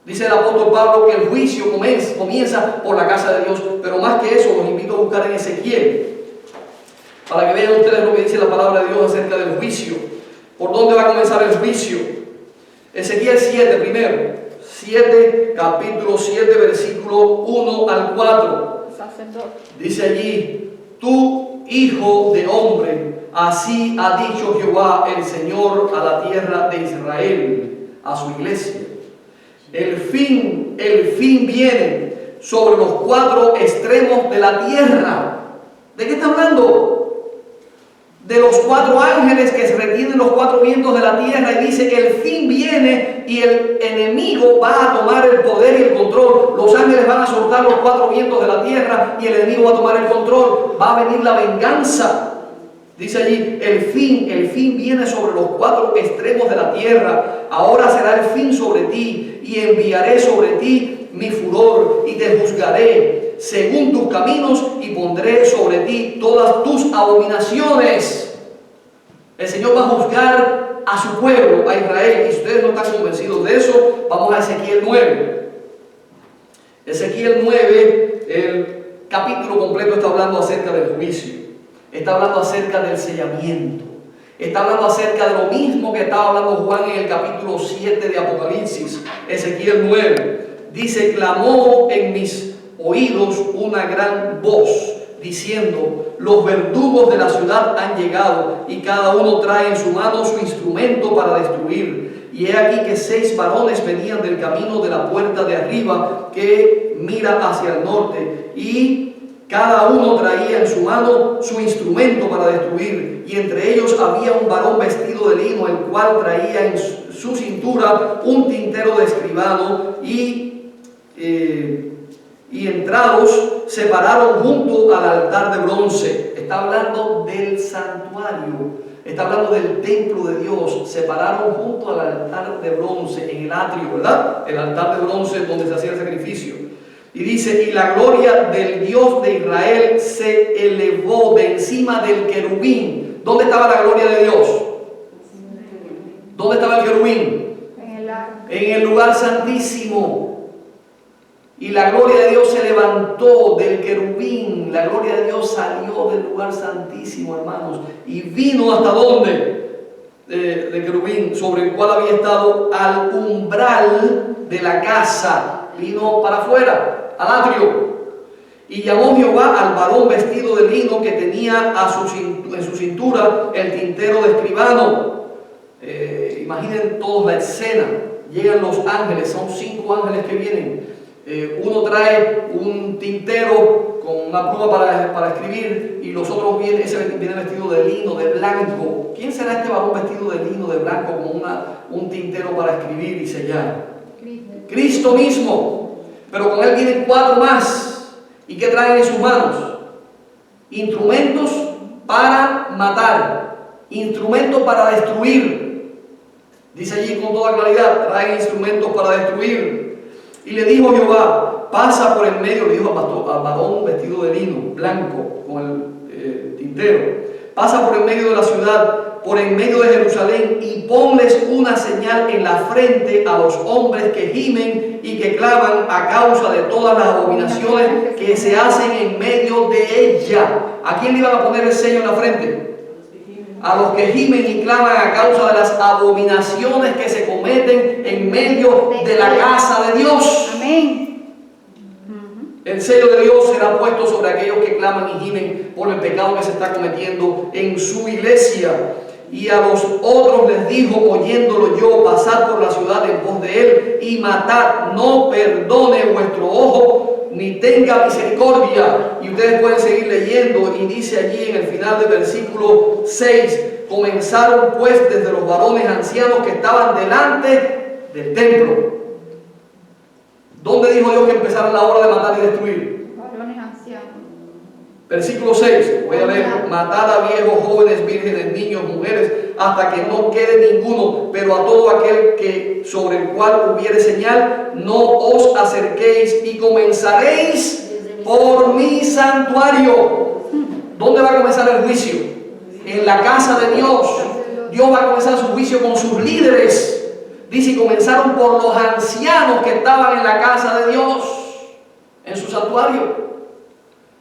A: Dice el apóstol Pablo que el juicio comienza por la casa de Dios. Pero más que eso, los invito a buscar en Ezequiel, para que vean ustedes lo que dice la palabra de Dios acerca del juicio. ¿Por dónde va a comenzar el juicio? Ezequiel 7 primero. 7, capítulo 7, versículo 1 al 4. Dice allí: tú, hijo de hombre, así ha dicho Jehová el Señor a la tierra de Israel, a su iglesia. El fin viene sobre los cuatro extremos de la tierra. ¿De qué está hablando? De los 4 ángeles que se retienen los 4 vientos de la tierra, y dice que el fin viene y el enemigo va a tomar el poder y el control. Los ángeles van a soltar los 4 vientos de la tierra y el enemigo va a tomar el control. Va a venir la venganza. Dice allí, el fin viene sobre los 4 extremos de la tierra. Ahora será el fin sobre ti, y enviaré sobre ti mi furor, y te juzgaré según tus caminos, y pondré sobre ti todas tus abominaciones. El Señor va a juzgar a su pueblo, a Israel. Y si ustedes no están convencidos de eso, vamos a Ezequiel 9. Ezequiel 9, el capítulo completo está hablando acerca del juicio. Está hablando acerca del sellamiento. Está hablando acerca de lo mismo que estaba hablando Juan en el capítulo 7 de Apocalipsis. Ezequiel 9 dice: clamó en mis oídos una gran voz, diciendo: los verdugos de la ciudad han llegado, y cada uno trae en su mano su instrumento para destruir. Y he aquí que 6 varones venían del camino de la puerta de arriba, que mira hacia el norte, y cada uno traía en su mano su instrumento para destruir. Y entre ellos había un varón vestido de lino, el cual traía en su cintura un tintero de escribano, y entrados se pararon junto al altar de bronce. Está hablando del santuario, está hablando del templo de Dios. Se pararon junto al altar de bronce, en el atrio, ¿verdad? El altar de bronce donde se hacía el sacrificio. Y dice: y la gloria del Dios de Israel se elevó de encima del querubín. ¿Dónde estaba la gloria de Dios? ¿Dónde estaba el querubín? En el lugar santísimo. Y la gloria de Dios se levantó del querubín. La gloria de Dios salió del lugar santísimo, hermanos, y vino hasta ¿dónde? De querubín, sobre el cual había estado, al umbral de la casa. Vino para afuera, al atrio. Y llamó Jehová al varón vestido de lino, que tenía en su cintura el tintero de escribano. Imaginen todos la escena. Llegan los ángeles, son 5 ángeles que vienen. Uno trae un tintero con una pluma para escribir, y los otros vienen vestido de lino, de blanco. ¿Quién será este varón vestido de lino, de blanco, con un tintero para escribir y sellar? Cristo mismo. Pero con él vienen 4 más. ¿Y qué traen en sus manos? Instrumentos para matar, instrumentos para destruir. Dice allí con toda claridad: traen instrumentos para destruir. Y le dijo Jehová: pasa por el medio, le dijo al varón vestido de lino, blanco, con el tintero: pasa por el medio de la ciudad, por en medio de Jerusalén, y ponles una señal en la frente a los hombres que gimen y que claman a causa de todas las abominaciones que se hacen en medio de ella. ¿A quién le iban a poner el sello en la frente? A los que gimen y claman a causa de las abominaciones que se cometen en medio de la casa de Dios. Amén. El sello de Dios será puesto sobre aquellos que claman y gimen por el pecado que se está cometiendo en su iglesia. Y a los otros les dijo, oyéndolo yo: pasad por la ciudad en pos de él y matad, no perdone vuestro ojo, ni tenga misericordia. Y ustedes pueden seguir leyendo, y dice allí en el final del versículo 6: comenzaron pues desde los varones ancianos que estaban delante del templo. ¿Dónde dijo Dios que empezaron la obra de matar y destruir?
C: Varones ancianos.
A: Versículo 6, voy a leer: matad a viejos, jóvenes, vírgenes, niños, mujeres, hasta que no quede ninguno, pero a todo aquel que sobre el cual hubiere señal, no os acerquéis, y comenzaréis por mi santuario. ¿Dónde va a comenzar el juicio? En la casa de Dios. Dios va a comenzar su juicio con sus líderes. Dice: y comenzaron por los ancianos que estaban en la casa de Dios, en su santuario.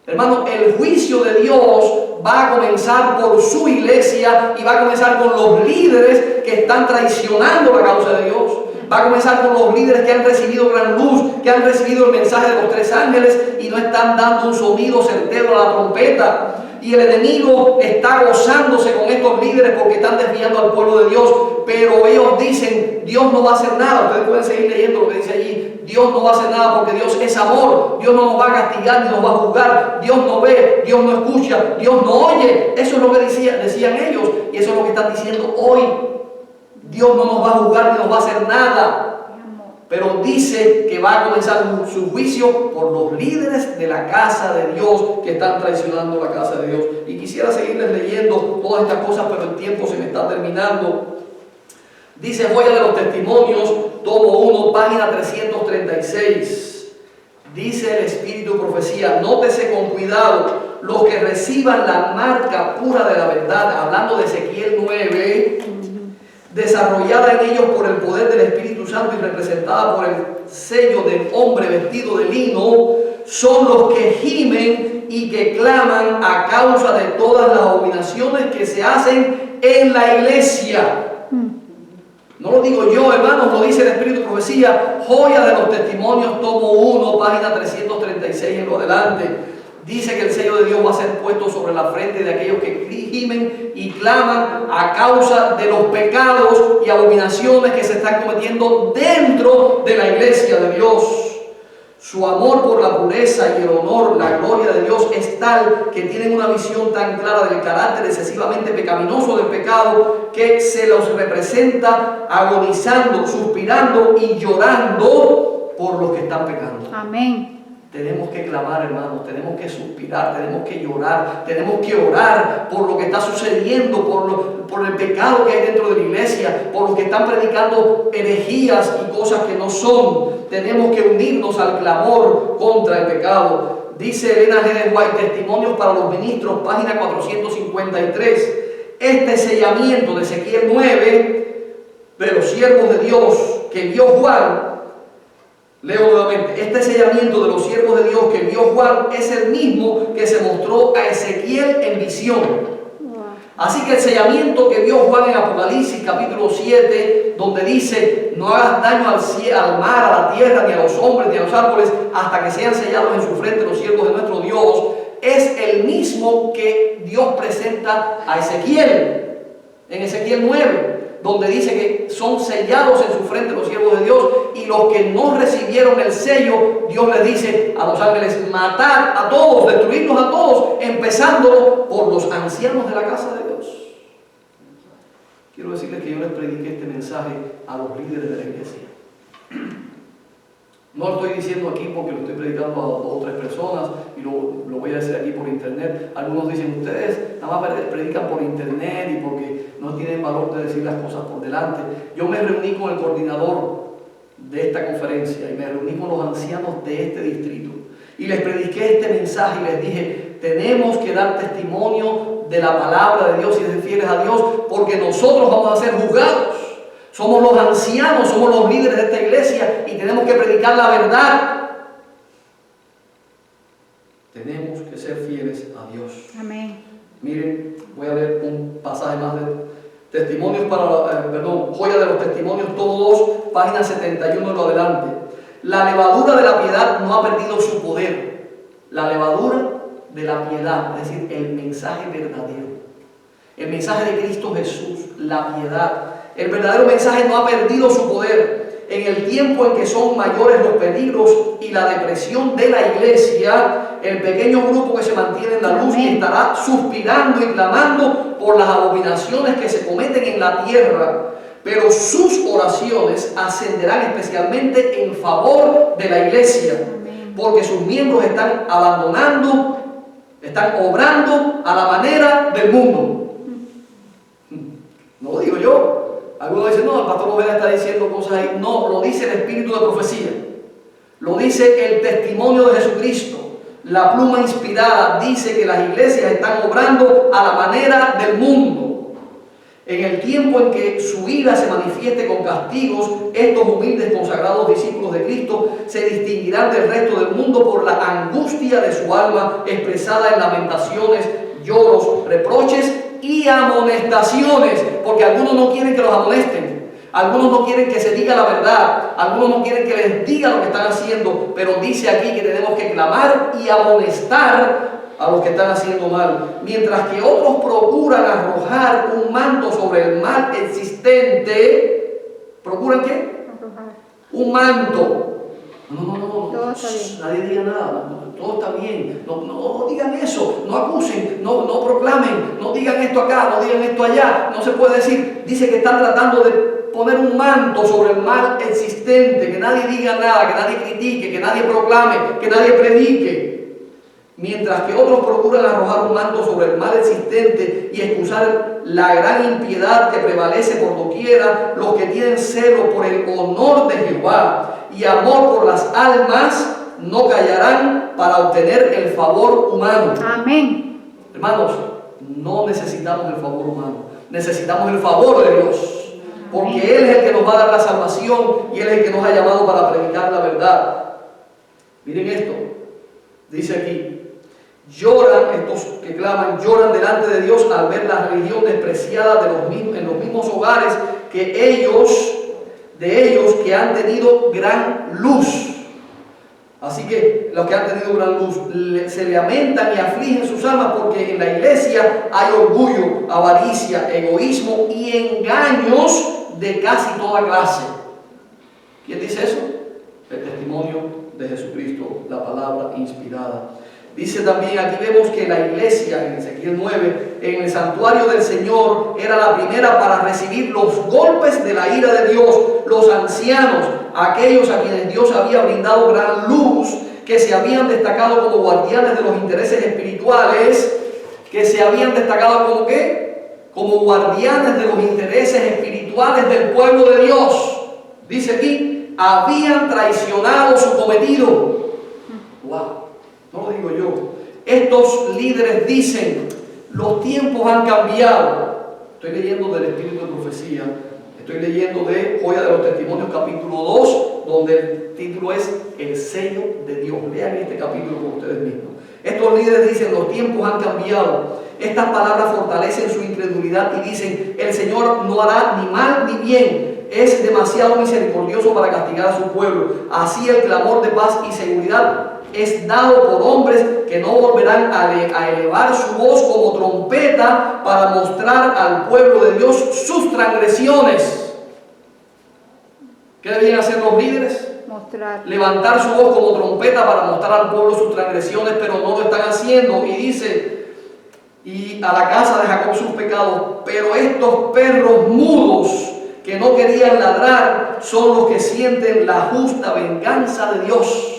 A: Hermano, el juicio de Dios va a comenzar por su iglesia, y va a comenzar con los líderes que están traicionando la causa de Dios. Va a comenzar con los líderes que han recibido gran luz, que han recibido el mensaje de los 3 ángeles y no están dando un sonido certero a la trompeta. y el enemigo está gozándose con estos líderes porque están desviando al pueblo de Dios, pero ellos dicen, Dios no va a hacer nada. Ustedes pueden seguir leyendo lo que dice allí. Dios no va a hacer nada porque Dios es amor. Dios no nos va a castigar ni nos va a juzgar. Dios no ve, Dios no escucha, Dios no oye. Eso es lo que decían ellos, y eso es lo que están diciendo hoy. Dios no nos va a juzgar ni nos va a hacer nada. Pero dice que va a comenzar su juicio por los líderes de la casa de Dios que están traicionando la casa de Dios. Y quisiera seguirles leyendo todas estas cosas, pero el tiempo se me está terminando. Dice Joya de los Testimonios, tomo 1, página 336. Dice el Espíritu de Profecía, nótese con cuidado, los que reciban la marca pura de la verdad, hablando de Ezequiel 9, desarrollada en ellos por el poder del Espíritu Santo y representada por el sello del hombre vestido de lino, son los que gimen y que claman a causa de todas las abominaciones que se hacen en la iglesia. No lo digo yo, hermanos, lo dice el Espíritu de Profecía, Joya de los Testimonios, tomo 1, página 336 en lo adelante. Dice que el sello de Dios va a ser puesto sobre la frente de aquellos que gimen y claman a causa de los pecados y abominaciones que se están cometiendo dentro de la iglesia de Dios. Su amor por la pureza y el honor, la gloria de Dios es tal que tienen una visión tan clara del carácter excesivamente pecaminoso del pecado que se los representa agonizando, suspirando y llorando por los que están pecando.
C: Amén.
A: Tenemos que clamar, hermanos, tenemos que suspirar, tenemos que llorar, tenemos que orar por lo que está sucediendo, por el pecado que hay dentro de la iglesia, por los que están predicando herejías y cosas que no son. Tenemos que unirnos al clamor contra el pecado. Dice Elena G. de White, Testimonios para los Ministros, página 453. Este sellamiento de Ezequiel 9 de los siervos de Dios que vio Juan, leo nuevamente, este sellamiento de los siervos de Dios que vio Juan es el mismo que se mostró a Ezequiel en visión. Así que el sellamiento que vio Juan en Apocalipsis capítulo 7, donde dice, no hagas daño al mar, a la tierra, ni a los hombres, ni a los árboles, hasta que sean sellados en su frente los siervos de nuestro Dios, es el mismo que Dios presenta a Ezequiel, en Ezequiel 9. Donde dice que son sellados en su frente los siervos de Dios, y los que no recibieron el sello, Dios les dice a los ángeles, matad a todos, destruidlos a todos, empezando por los ancianos de la casa de Dios. Quiero decirles que yo les prediqué este mensaje a los líderes de la iglesia. No lo estoy diciendo aquí porque lo estoy predicando a 2 o 3 personas y lo voy a decir aquí por internet. Algunos dicen, ustedes nada más predican por internet y porque no tienen valor de decir las cosas por delante. Yo me reuní con el coordinador de esta conferencia y me reuní con los ancianos de este distrito y les prediqué este mensaje y les dije, tenemos que dar testimonio de la palabra de Dios y ser fieles a Dios, porque nosotros vamos a ser juzgados. Somos los ancianos, somos los líderes de esta iglesia y tenemos que predicar la verdad. Tenemos que ser fieles a Dios.
C: Amén.
A: Miren, voy a leer un pasaje más de Testimonios Joya de los Testimonios, tomo 2, página 71 en lo adelante. La levadura de la piedad no ha perdido su poder. La levadura de la piedad, es decir, el mensaje verdadero. El mensaje de Cristo Jesús, la piedad. El verdadero mensaje no ha perdido su poder. En el tiempo en que son mayores los peligros y la depresión de la iglesia, el pequeño grupo que se mantiene en la luz estará suspirando y clamando por las abominaciones que se cometen en la tierra, pero sus oraciones ascenderán especialmente en favor de la iglesia, porque sus miembros están abandonando, están obrando a la manera del mundo. No lo digo yo. Algunos dicen, no, el pastor Oveda está diciendo cosas ahí. No, lo dice el Espíritu de Profecía. Lo dice el testimonio de Jesucristo. La pluma inspirada dice que las iglesias están obrando a la manera del mundo. En el tiempo en que su ira se manifieste con castigos, estos humildes consagrados discípulos de Cristo se distinguirán del resto del mundo por la angustia de su alma expresada en lamentaciones, lloros, reproches y amonestaciones, porque algunos no quieren que los amonesten, algunos no quieren que se diga la verdad, algunos no quieren que les diga lo que están haciendo, pero dice aquí que tenemos que clamar y amonestar a los que están haciendo mal, mientras que otros procuran arrojar un manto sobre el mal existente. ¿Procuran qué?
C: Arrojar.
A: Un manto. No.
C: Todo está bien.
A: Nadie diga nada. Todo está bien. No digan eso. No acusen. No proclamen. No digan esto acá. No digan esto allá. No se puede decir. Dice que están tratando de poner un manto sobre el mal existente. Que nadie diga nada. Que nadie critique. Que nadie proclame. Que nadie predique. Mientras que otros procuran arrojar un manto sobre el mal existente y excusar la gran impiedad que prevalece por doquiera, los que tienen celo por el honor de Jehová y amor por las almas no callarán para obtener el favor humano.
C: Amén.
A: Hermanos, no necesitamos el favor humano, necesitamos el favor de Dios, porque Él es el que nos va a dar la salvación y Él es el que nos ha llamado para predicar la verdad. Miren esto, dice aquí: lloran, estos que claman, lloran delante de Dios al ver la religión despreciada en los mismos hogares de ellos que han tenido gran luz. Así que los que han tenido gran luz se lamentan y afligen sus almas porque en la iglesia hay orgullo, avaricia, egoísmo y engaños de casi toda clase. ¿Quién dice eso? El testimonio de Jesucristo, la palabra inspirada. Dice también, aquí vemos que la iglesia, en Ezequiel 9, en el santuario del Señor, era la primera para recibir los golpes de la ira de Dios. Los ancianos, aquellos a quienes Dios había brindado gran luz, que se habían destacado como guardianes de los intereses espirituales, como guardianes de los intereses espirituales del pueblo de Dios. Dice aquí, habían traicionado su cometido. ¡Wow! No lo digo yo. Estos líderes dicen, los tiempos han cambiado. Estoy leyendo del Espíritu de Profecía. Estoy leyendo de Joya de los Testimonios, capítulo 2, donde el título es El sello de Dios. Lean este capítulo con ustedes mismos. Estos líderes dicen, los tiempos han cambiado. Estas palabras fortalecen su incredulidad y dicen, el Señor no hará ni mal ni bien. Es demasiado misericordioso para castigar a su pueblo. Así el clamor de paz y seguridad es dado por hombres que no volverán a elevar su voz como trompeta para mostrar al pueblo de Dios sus transgresiones. ¿Qué debían hacer los líderes?
C: Mostrar.
A: Levantar su voz como trompeta para mostrar al pueblo sus transgresiones, pero no lo están haciendo. Y dice, y a la casa de Jacob sus pecados, pero estos perros mudos que no querían ladrar son los que sienten la justa venganza de Dios.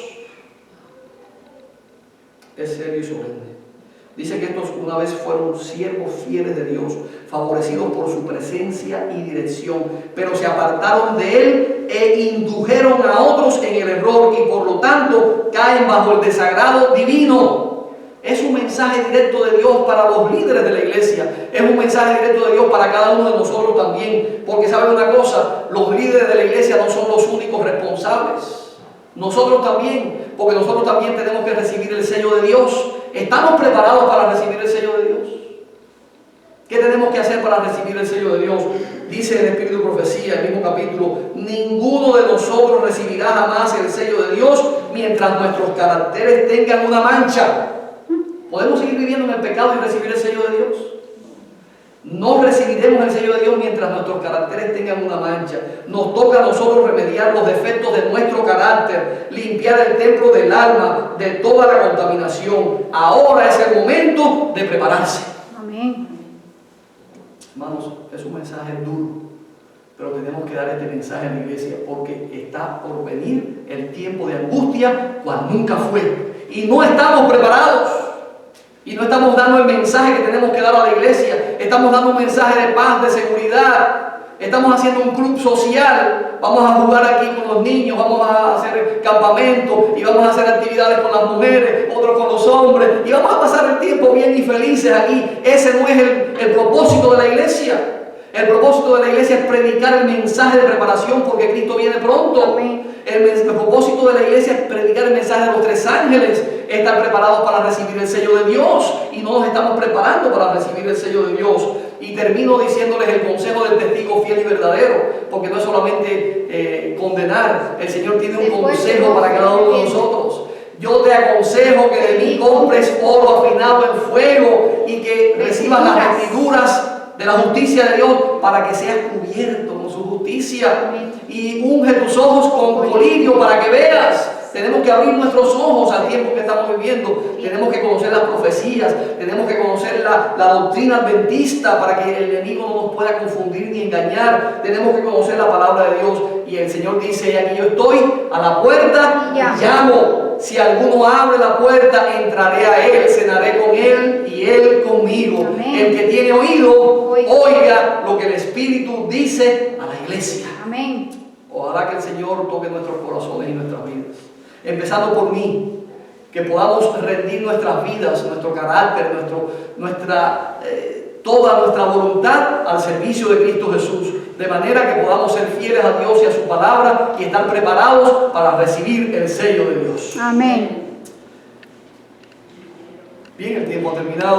A: Es serio y solemne. Dice que estos una vez fueron siervos fieles de Dios, favorecidos por su presencia y dirección, pero se apartaron de Él e indujeron a otros en el error y por lo tanto caen bajo el desagrado divino. Es un mensaje directo de Dios para los líderes de la iglesia, es un mensaje directo de Dios para cada uno de nosotros también, porque ¿saben una cosa? Los líderes de la iglesia no son los únicos responsables. Nosotros también, porque nosotros también tenemos que recibir el sello de Dios. ¿Estamos preparados para recibir el sello de Dios? ¿Qué tenemos que hacer para recibir el sello de Dios? Dice el Espíritu de Profecía, el mismo capítulo, ninguno de nosotros recibirá jamás el sello de Dios mientras nuestros caracteres tengan una mancha. ¿Podemos seguir viviendo en el pecado y recibir el sello de Dios? No recibiremos el sello de Dios mientras nuestros caracteres tengan una mancha. Nos toca a nosotros remediar los defectos de nuestro carácter, limpiar el templo del alma de toda la contaminación. Ahora es el momento de prepararse.
C: Amén.
A: Hermanos, es un mensaje duro, pero tenemos que dar este mensaje a la iglesia porque está por venir el tiempo de angustia cual nunca fue. Y no estamos preparados. Y no estamos dando el mensaje que tenemos que dar a la iglesia. Estamos dando un mensaje de paz, de seguridad. Estamos haciendo un club social. Vamos a jugar aquí con los niños. Vamos a hacer campamentos. Y vamos a hacer actividades con las mujeres. Otros con los hombres. Y vamos a pasar el tiempo bien y felices aquí. Ese no es el propósito de la iglesia. El propósito de la iglesia es predicar el mensaje de preparación porque Cristo viene pronto.
C: Amén.
A: El propósito de la iglesia es predicar el mensaje de los 3 ángeles, estar preparados para recibir el sello de Dios y no nos estamos preparando para recibir el sello de Dios. Y termino diciéndoles el consejo del testigo fiel y verdadero, porque no es solamente condenar, el Señor tiene un consejo para cada uno de nosotros. Yo te aconsejo que de mí compres oro afinado en fuego y que recibas las vestiduras de la justicia de Dios para que seas cubierto con su justicia. Y unge tus ojos con colirio para que veas. Tenemos que abrir nuestros ojos al tiempo que estamos viviendo. Tenemos que conocer las profecías. Tenemos que conocer la doctrina adventista para que el enemigo no nos pueda confundir ni engañar. Tenemos que conocer la palabra de Dios. Y el Señor dice, aquí yo estoy a la puerta y llamo. Si alguno abre la puerta, entraré a él, cenaré con él y él conmigo.
C: Amén.
A: El que tiene oído, oiga lo que el Espíritu dice a la iglesia.
C: Amén.
A: Ojalá que el Señor toque nuestros corazones y nuestras vidas. Empezando por mí, que podamos rendir nuestras vidas, nuestro carácter, toda nuestra voluntad al servicio de Cristo Jesús, de manera que podamos ser fieles a Dios y a su palabra y estar preparados para recibir el sello de Dios.
C: Amén.
A: Bien, el tiempo ha terminado.